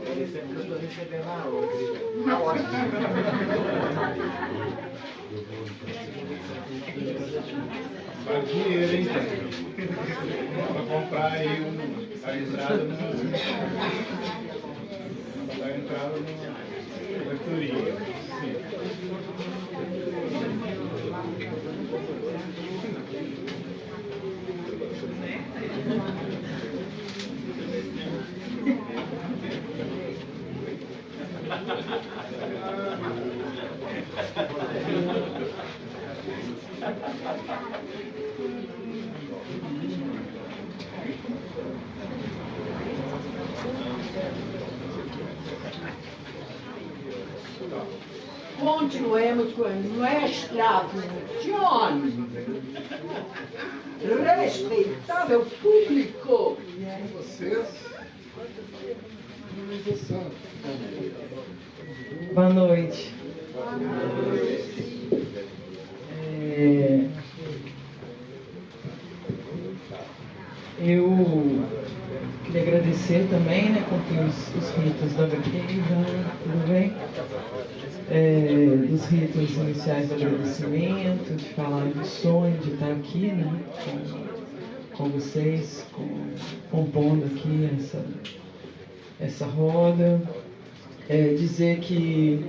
Eu estou recebendo a outra. Tá ótimo. Faz dinheiro, hein, pra comprar aí a entrada no leitoria. Continuemos com nuestra función. Respeitável público. Vocês, Boa noite. Eu queria agradecer também, né, cumprir os ritos da HQ, tudo bem? Dos ritos iniciais do agradecimento, de falar do sonho de estar aqui, né, com vocês, compondo aqui essa roda. Dizer que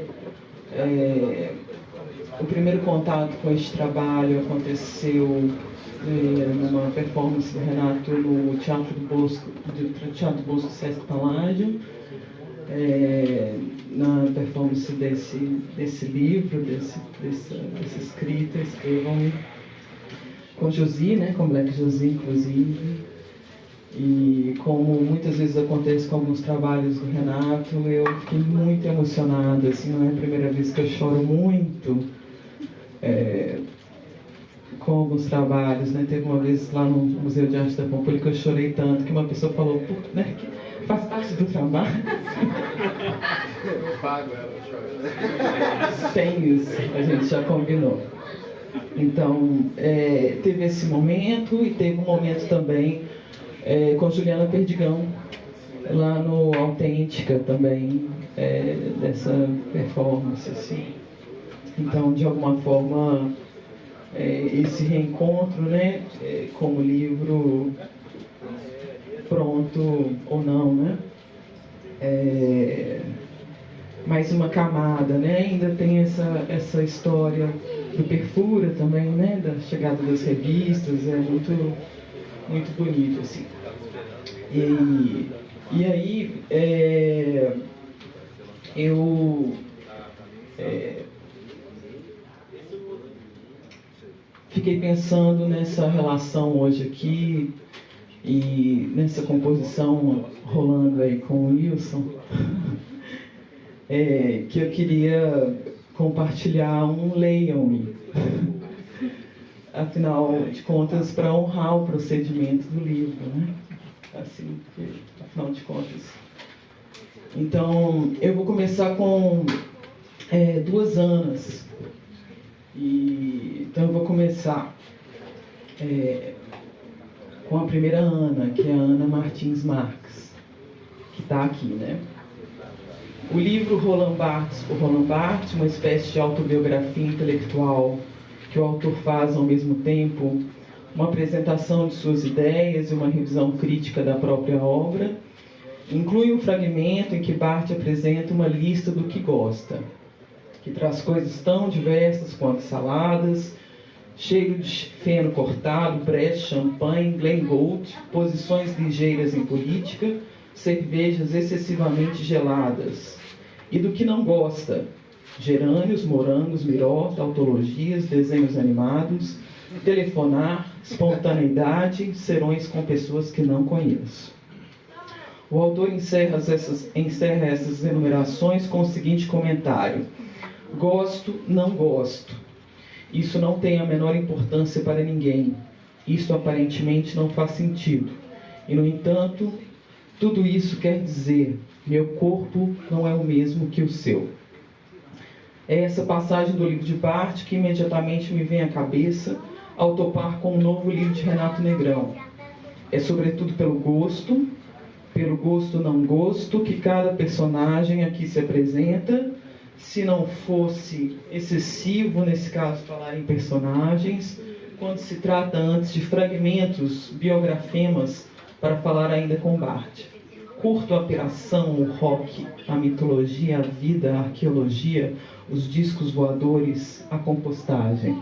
o primeiro contato com este trabalho aconteceu numa performance do Renato no Teatro Bosco Sesc Paládio, na performance desse livro, dessa escrita, Escrevam-me, com Josi, né, com Black Josi, inclusive. E como muitas vezes acontece com alguns trabalhos do Renato, eu fiquei muito emocionada, assim, não é a primeira vez que eu choro muito com alguns trabalhos, né? Teve uma vez lá no Museu de Arte da Pampulha que eu chorei tanto que uma pessoa falou, né, que faz parte do trabalho. Eu pago ela, chora. Tem isso, a gente já combinou. Então, teve esse momento e teve um momento também com Juliana Perdigão, lá no Autêntica também, dessa performance, assim. Então, de alguma forma, esse reencontro, né, com o livro pronto ou não, né, mais uma camada, né, ainda tem essa história do Perfura também, né, da chegada das revistas, é muito bonito, assim. E aí, eu fiquei pensando nessa relação hoje aqui e nessa composição rolando aí com o Wilson, que eu queria compartilhar um Leiam-me. Afinal de contas, para honrar o procedimento do livro, né? Assim, afinal de contas. Então, eu vou começar com 2 Anas. Então, eu vou começar com a primeira Ana, que é a Ana Martins Marques, que está aqui, né? O livro Roland Barthes, uma espécie de autobiografia intelectual que o autor faz ao mesmo tempo uma apresentação de suas ideias e uma revisão crítica da própria obra, inclui um fragmento em que Barthes apresenta uma lista do que gosta. que traz coisas tão diversas quanto saladas, cheiro de feno cortado, brete, champanhe, Glen Gold, posições ligeiras em política, cervejas excessivamente geladas. E do que não gosta? Gerânios, morangos, miró, tautologias, desenhos animados, telefonar, espontaneidade, serões com pessoas que não conheço. O autor encerra essas enumerações com o seguinte comentário: gosto, não gosto. Isso não tem a menor importância para ninguém. Isto aparentemente não faz sentido. E, no entanto, tudo isso quer dizer: meu corpo não é o mesmo que o seu. É essa passagem do livro de Barthes que imediatamente me vem à cabeça ao topar com o novo livro de Renato Negrão. É sobretudo pelo gosto não gosto, que cada personagem aqui se apresenta. Se não fosse excessivo, nesse caso, falar em personagens, quando se trata antes de fragmentos, biografemas, para falar ainda com Barthes. Curto a piração, o rock, a mitologia, a vida, a arqueologia, os discos voadores, a compostagem.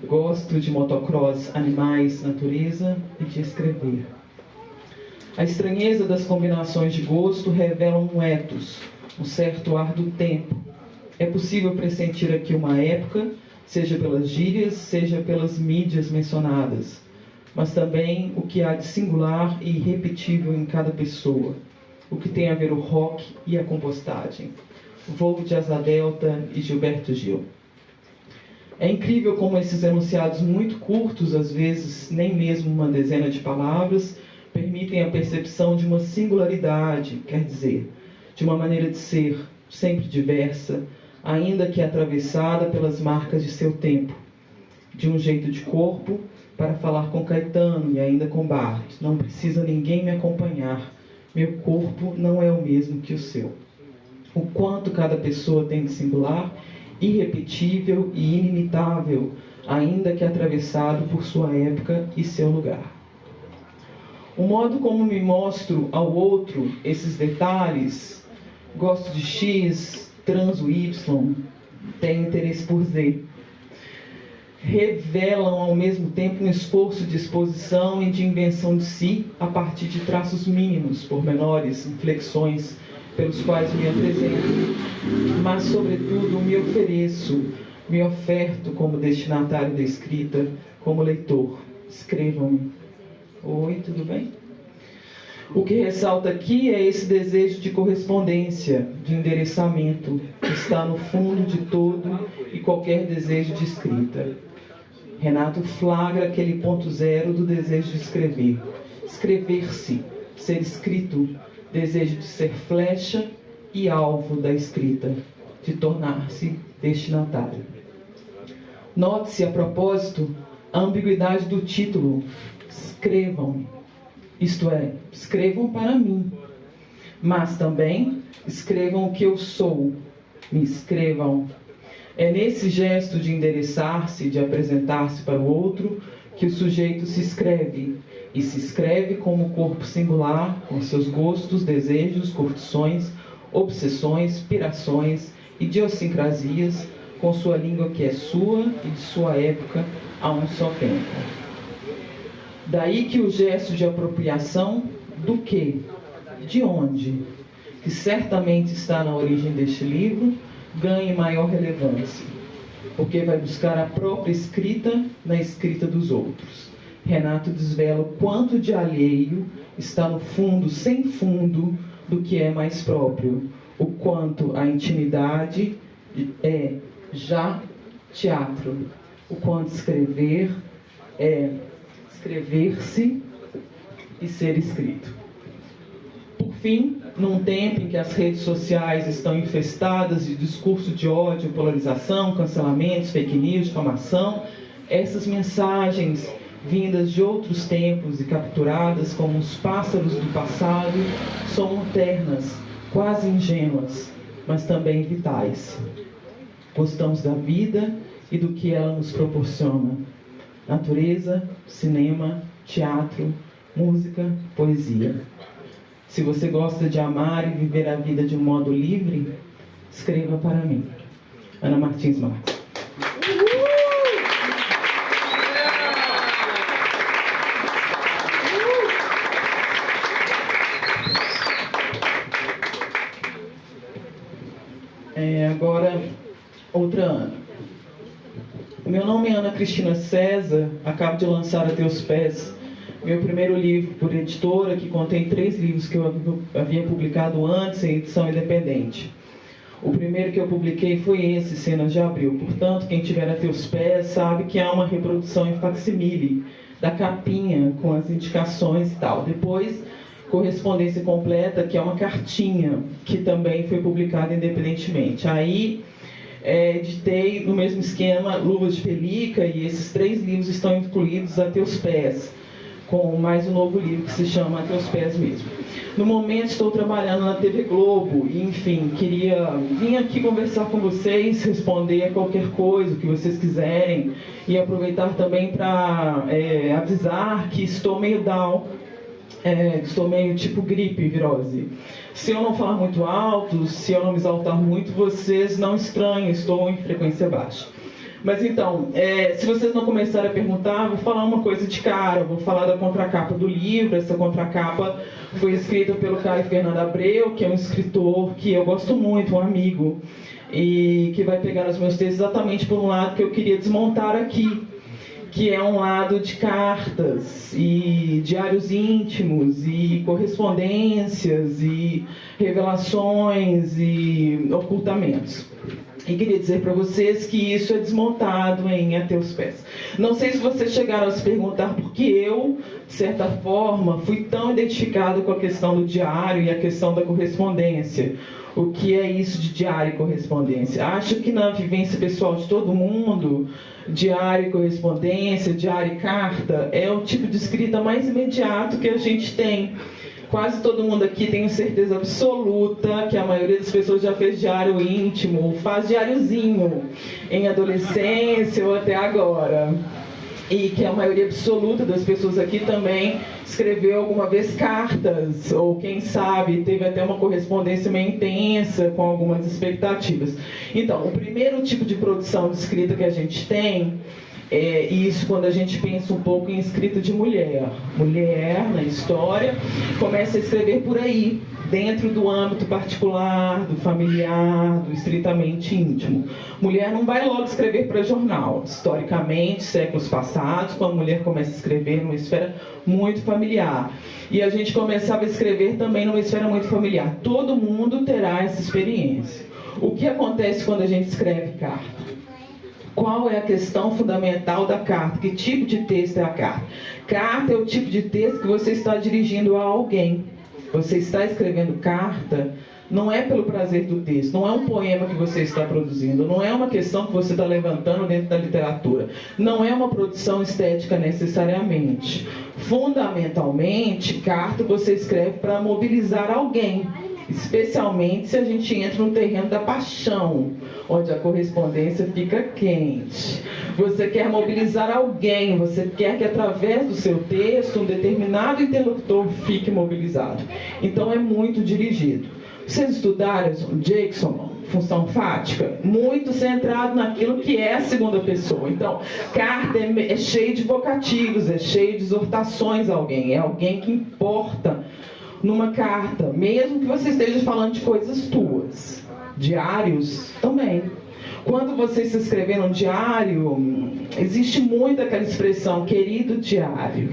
Gosto de motocross, animais, natureza e de escrever. A estranheza das combinações de gosto revela um ethos, um certo ar do tempo. É possível pressentir aqui uma época, seja pelas gírias, seja pelas mídias mencionadas, mas também o que há de singular e irrepetível em cada pessoa, o que tem a ver o rock e a compostagem, Voo de Asa Delta e Gilberto Gil. É incrível como esses enunciados muito curtos, às vezes nem mesmo uma dezena de palavras, permitem a percepção de uma singularidade, quer dizer, de uma maneira de ser sempre diversa, ainda que atravessada pelas marcas de seu tempo, de um jeito de corpo, para falar com Caetano e ainda com Barthes. Não precisa ninguém me acompanhar, meu corpo não é o mesmo que o seu. O quanto cada pessoa tem de singular, irrepetível e inimitável, ainda que atravessado por sua época e seu lugar. O modo como me mostro ao outro esses detalhes, gosto de X, transo Y, tenho interesse por Z, revelam ao mesmo tempo um esforço de exposição e de invenção de si a partir de traços mínimos, pormenores, inflexões pelos quais me apresento, mas sobretudo me ofereço, me oferto como destinatário da escrita, como leitor. Escrevam-me. Oi, tudo bem? O que ressalta aqui é esse desejo de correspondência, de endereçamento, que está no fundo de todo e qualquer desejo de escrita. Renato flagra aquele ponto zero do desejo de escrever. Escrever-se, ser escrito, desejo de ser flecha e alvo da escrita, de tornar-se destinatário. Note-se, a propósito, a ambiguidade do título. Escrevam, isto é, escrevam para mim, mas também escrevam o que eu sou, me escrevam. É nesse gesto de endereçar-se, de apresentar-se para o outro, que o sujeito se escreve, e se escreve como corpo singular, com seus gostos, desejos, curtições, obsessões, pirações, idiosincrasias, com sua língua que é sua e de sua época a um só tempo. Daí que o gesto de apropriação do quê? De onde? Que certamente está na origem deste livro, ganhe maior relevância, porque vai buscar a própria escrita na escrita dos outros. Renato desvela o quanto de alheio está no fundo, sem fundo, do que é mais próprio, o quanto a intimidade é já teatro, o quanto escrever é escrever-se e ser escrito. Por fim, num tempo em que as redes sociais estão infestadas de discurso de ódio, polarização, cancelamentos, fake news, difamação, essas mensagens vindas de outros tempos e capturadas como os pássaros do passado são ternas, quase ingênuas, mas também vitais. Gostamos da vida e do que ela nos proporciona. Natureza, cinema, teatro, música, poesia. Se você gosta de amar e viver a vida de um modo livre, escreva para mim. Ana Martins Marques. Agora, outra Ana. Meu nome é Ana Cristina César, acabo de lançar A Teus Pés, meu primeiro livro por editora, que contém 3 livros que eu havia publicado antes em edição independente. O primeiro que eu publiquei foi esse, Cenas de Abril. Portanto, quem tiver A Teus Pés sabe que há uma reprodução em facsimile da capinha com as indicações e tal. Depois, Correspondência Completa, que é uma cartinha, que também foi publicada independentemente. Aí, editei no mesmo esquema Luvas de Pelica, e esses 3 livros estão incluídos A Teus Pés, com mais um novo livro que se chama A Teus Pés mesmo. No momento estou trabalhando na TV Globo e, enfim, vim aqui conversar com vocês, responder a qualquer coisa que vocês quiserem e aproveitar também para avisar que estou meio down, estou meio tipo gripe, virose. Se eu não falar muito alto, se eu não me exaltar muito, vocês não estranhem, estou em frequência baixa. Mas então, se vocês não começarem a perguntar, vou falar uma coisa de cara, vou falar da contracapa do livro. Essa contracapa foi escrita pelo Caio Fernando Abreu, que é um escritor que eu gosto muito, um amigo, e que vai pegar os meus textos exatamente por um lado que eu queria desmontar aqui, que é um lado de cartas e diários íntimos e correspondências e revelações e ocultamentos. E queria dizer para vocês que isso é desmontado em A Teus Pés. Não sei se vocês chegaram a se perguntar por que eu, de certa forma, fui tão identificado com a questão do diário e a questão da correspondência. O que é isso de diário e correspondência? Acho que na vivência pessoal de todo mundo, diário e correspondência, diário e carta, é o tipo de escrita mais imediato que a gente tem. Quase todo mundo aqui tem certeza absoluta que a maioria das pessoas já fez diário íntimo, ou faz diáriozinho em adolescência ou até agora. E que a maioria absoluta das pessoas aqui também escreveu alguma vez cartas, ou quem sabe teve até uma correspondência meio intensa com algumas expectativas. Então, o primeiro tipo de produção de escrita que a gente tem, e isso quando a gente pensa um pouco em escrita de mulher. Mulher, na história, começa a escrever por aí, dentro do âmbito particular, do familiar, do estritamente íntimo. Mulher não vai logo escrever para jornal. Historicamente, séculos passados, quando a mulher começa a escrever numa esfera muito familiar. E a gente começava a escrever também numa esfera muito familiar. Todo mundo terá essa experiência. O que acontece quando a gente escreve carta? Qual é a questão fundamental da carta? Que tipo de texto é a carta? Carta é o tipo de texto que você está dirigindo a alguém. Você está escrevendo carta, não é pelo prazer do texto, não é um poema que você está produzindo, não é uma questão que você está levantando dentro da literatura, não é uma produção estética necessariamente. Fundamentalmente, carta você escreve para mobilizar alguém. Especialmente se a gente entra no terreno da paixão, onde a correspondência fica quente. Você quer mobilizar alguém, você quer que através do seu texto um determinado interlocutor fique mobilizado. Então é muito dirigido. Vocês estudaram Jackson, função fática, muito centrado naquilo que é a segunda pessoa. Então, carta é cheio de vocativos, é cheio de exortações a alguém, é alguém que importa numa carta, mesmo que você esteja falando de coisas tuas. Diários também. Quando você se escrever num diário, existe muito aquela expressão, querido diário.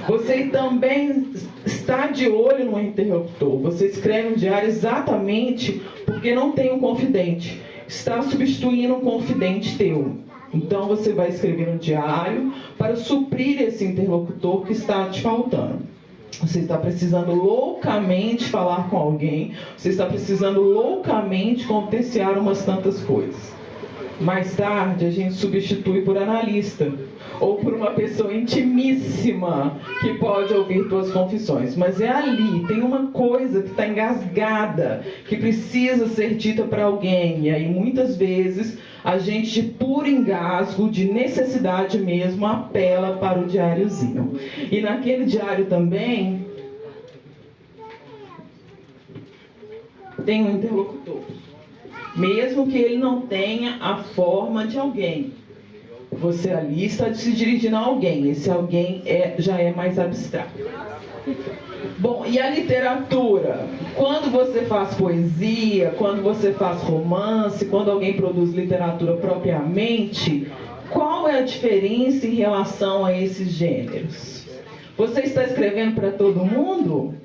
Você também está de olho no interruptor. Você escreve um diário exatamente porque não tem um confidente. Está substituindo um confidente teu. Então você vai escrever um diário para suprir esse interlocutor que está te faltando. Você está precisando loucamente falar com alguém, você está precisando loucamente contenciar umas tantas coisas. Mais tarde a gente substitui por analista, ou por uma pessoa intimíssima que pode ouvir tuas confissões. Mas é ali, tem uma coisa que está engasgada, que precisa ser dita para alguém. E aí muitas vezes a gente, de puro engasgo, de necessidade mesmo, apela para o diáriozinho. E naquele diário também tem um interlocutor. mesmo que ele não tenha a forma de alguém. Você ali está se dirigindo a alguém, esse alguém já é mais abstrato. Bom, e a literatura? Quando você faz poesia, quando você faz romance, quando alguém produz literatura propriamente, qual é a diferença em relação a esses gêneros? Você está escrevendo para todo mundo?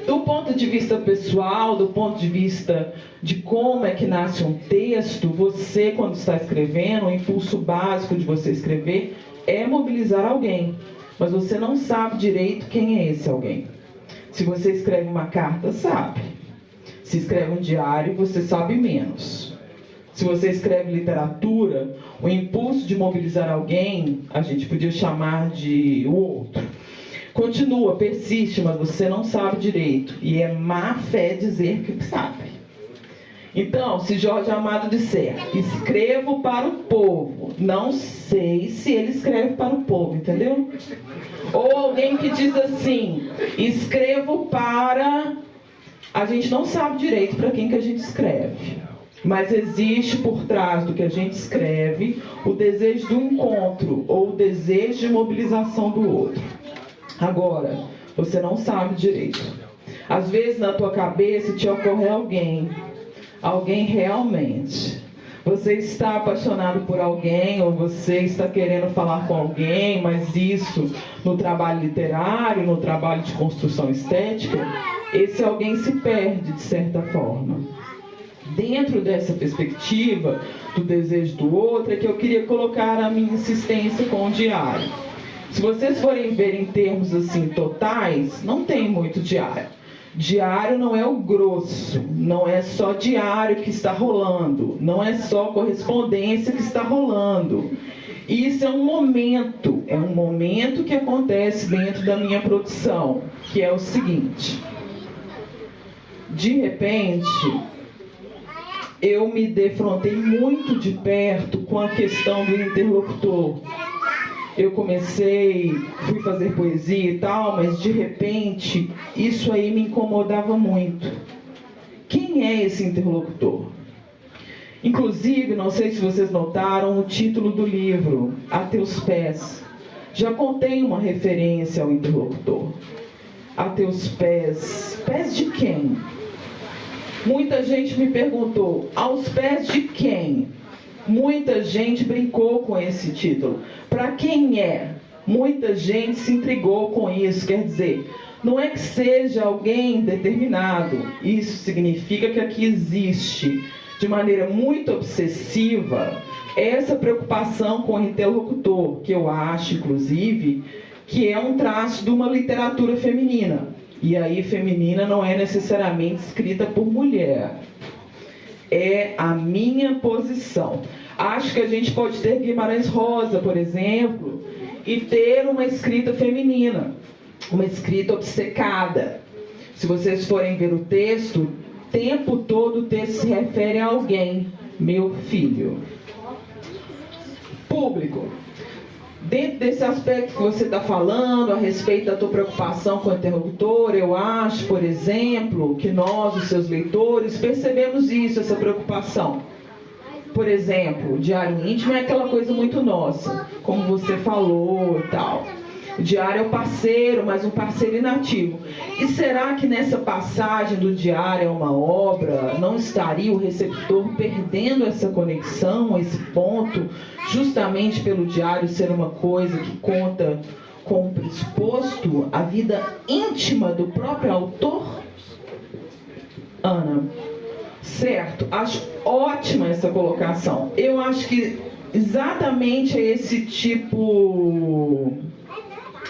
Do ponto de vista pessoal, do ponto de vista de como é que nasce um texto, você, quando está escrevendo, o impulso básico de você escrever é mobilizar alguém. Mas você não sabe direito quem é esse alguém. Se você escreve uma carta, sabe. Se escreve um diário, você sabe menos. Se você escreve literatura, o impulso de mobilizar alguém, a gente podia chamar de o outro. Continua, persiste, mas você não sabe direito. E é má fé dizer que sabe. Então, se Jorge Amado disser, escrevo para o povo, não sei se ele escreve para o povo, entendeu? Ou alguém que diz assim, escrevo para... A gente não sabe direito para quem que a gente escreve. Mas existe por trás do que a gente escreve o desejo do encontro ou o desejo de mobilização do outro. Agora, você não sabe direito. Às vezes na tua cabeça te ocorre alguém realmente. Você está apaixonado por alguém ou você está querendo falar com alguém, mas isso no trabalho literário, no trabalho de construção estética, esse alguém se perde de certa forma. Dentro dessa perspectiva do desejo do outro é que eu queria colocar a minha insistência com o diário. Se vocês forem ver em termos assim totais, não tem muito diário. Diário não é o grosso, não é só diário que está rolando, não é só correspondência que está rolando. Isso é um momento que acontece dentro da minha produção, que é o seguinte. De repente, eu me defrontei muito de perto com a questão do interlocutor. Eu fui fazer poesia e tal, mas de repente isso aí me incomodava muito. Quem é esse interlocutor? Inclusive, não sei se vocês notaram o título do livro, A Teus Pés. Já contém uma referência ao interlocutor. A teus pés. Pés de quem? Muita gente me perguntou, aos pés de quem? Muita gente brincou com esse título. Para quem é? Muita gente se intrigou com isso. Quer dizer, não é que seja alguém determinado. Isso significa que aqui existe, de maneira muito obsessiva, essa preocupação com o interlocutor, que eu acho, inclusive, que é um traço de uma literatura feminina. E aí, feminina não é necessariamente escrita por mulher. É a minha posição. Acho que a gente pode ter Guimarães Rosa, por exemplo, e ter uma escrita feminina, uma escrita obcecada. Se vocês forem ver o texto, o tempo todo o texto se refere a alguém, meu filho. Público. Dentro desse aspecto que você está falando, a respeito da tua preocupação com o interlocutor, eu acho, por exemplo, que nós, os seus leitores, percebemos isso, essa preocupação. Por exemplo, o diário íntimo é aquela coisa muito nossa, como você falou e tal. O diário é o parceiro, mas um parceiro inativo. E será que nessa passagem do diário a uma obra, não estaria o receptor perdendo essa conexão, esse ponto, justamente pelo diário ser uma coisa que conta com o pressuposto, a vida íntima do próprio autor? Ana, certo, acho ótima essa colocação. Eu acho que exatamente é esse tipo...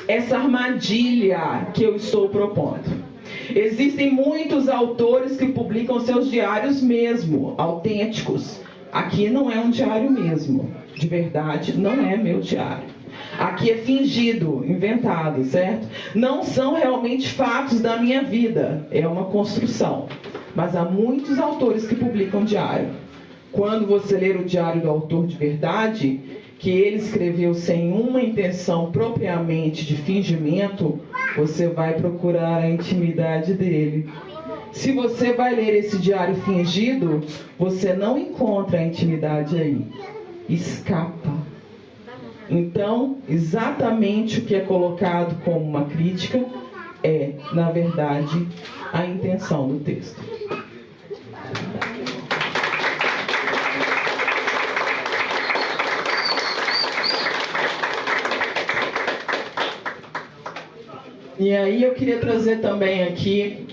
essa armadilha que eu estou propondo. Existem muitos autores que publicam seus diários mesmo, autênticos. Aqui não é um diário mesmo, de verdade, não é meu diário. Aqui é fingido, inventado, certo? Não são realmente fatos da minha vida, é uma construção. Mas há muitos autores que publicam diário. Quando você ler o diário do autor de verdade, que ele escreveu sem uma intenção propriamente de fingimento, você vai procurar a intimidade dele. Se você vai ler esse diário fingido, você não encontra a intimidade aí. Escapa. Então, exatamente o que é colocado como uma crítica é, na verdade, a intenção do texto. E aí eu queria trazer também aqui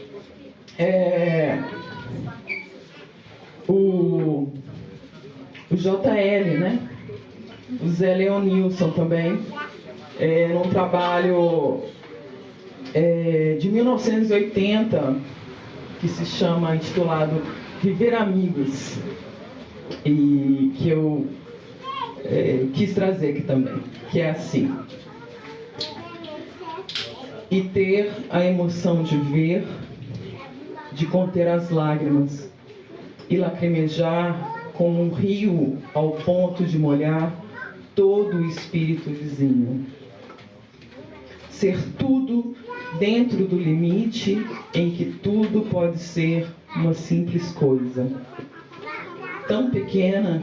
o JL, né? O Zé Leonilson também, num trabalho de 1980, que se chama, intitulado Viver Amigos, e que eu quis trazer aqui também, que é assim: e ter a emoção de ver, de conter as lágrimas, e lacrimejar como um rio ao ponto de molhar todo o espírito vizinho. Ser tudo dentro do limite em que tudo pode ser uma simples coisa, tão pequena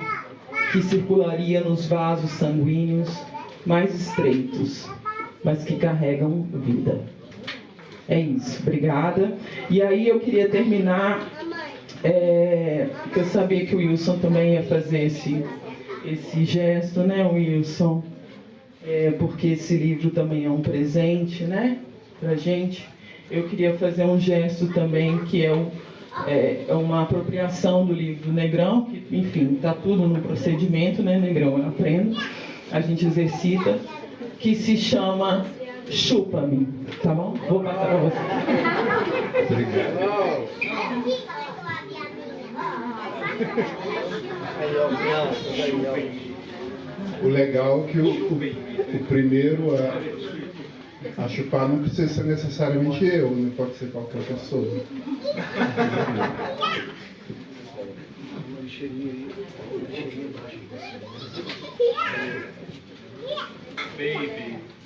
que circularia nos vasos sanguíneos mais estreitos, mas que carregam vida. É isso, obrigada. E aí eu queria terminar, eu sabia que o Wilson também ia fazer esse gesto, né, Wilson? Porque esse livro também é um presente, né, pra gente. Eu queria fazer um gesto também, que é uma apropriação do livro do Negrão, que, enfim, está tudo no procedimento, né, Negrão? Eu aprendo, a gente exercita, que se chama Chupa-me, tá bom? Vou passar para você. Obrigado. O legal é que o primeiro a chupar não precisa ser necessariamente eu, né? Pode ser qualquer pessoa.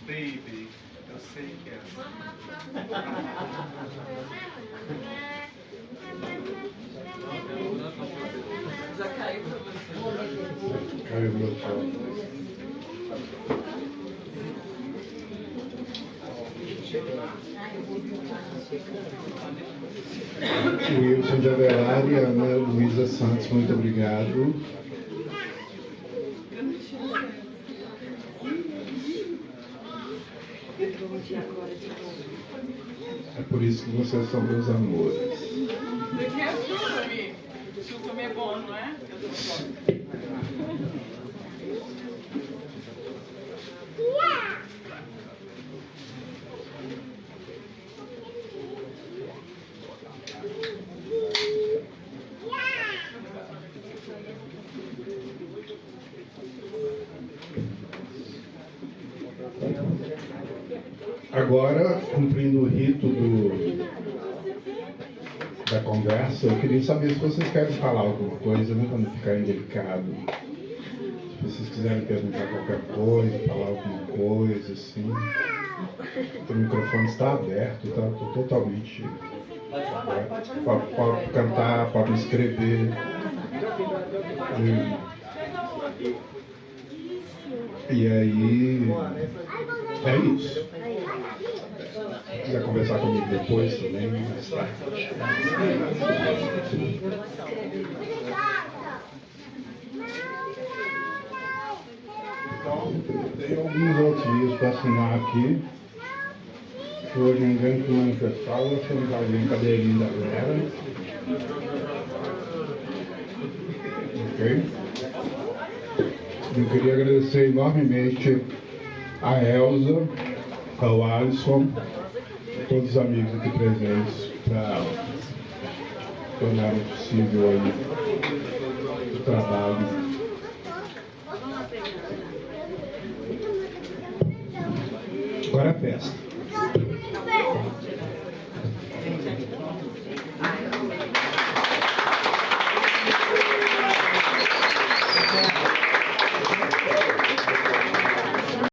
Baby, eu sei que é assim. Já caiu para você. Caiu meu chão. Wilson de Avelar e Ana Luísa Santos, muito obrigado. É por isso que vocês são meus amores. Você quer chupa-me? Chupa-me é bom, não é? Agora, cumprindo o rito da conversa, eu queria saber se vocês querem falar alguma coisa, né, para não ficar indelicado. Se vocês quiserem perguntar qualquer coisa, falar alguma coisa, assim. O microfone está aberto, tá? Estou totalmente. Pode cantar, pode escrever. E aí. É isso. Se quiser conversar comigo depois também, mais tarde. Então, tem alguns outros livros para assinar aqui. Que hoje ninguém se manifestar, eu achei que alguém cadeirinha da galera. Ok? Eu queria agradecer enormemente a Elza, ao Alisson, todos os amigos aqui presentes, para tornar possível aí o trabalho. Agora é festa.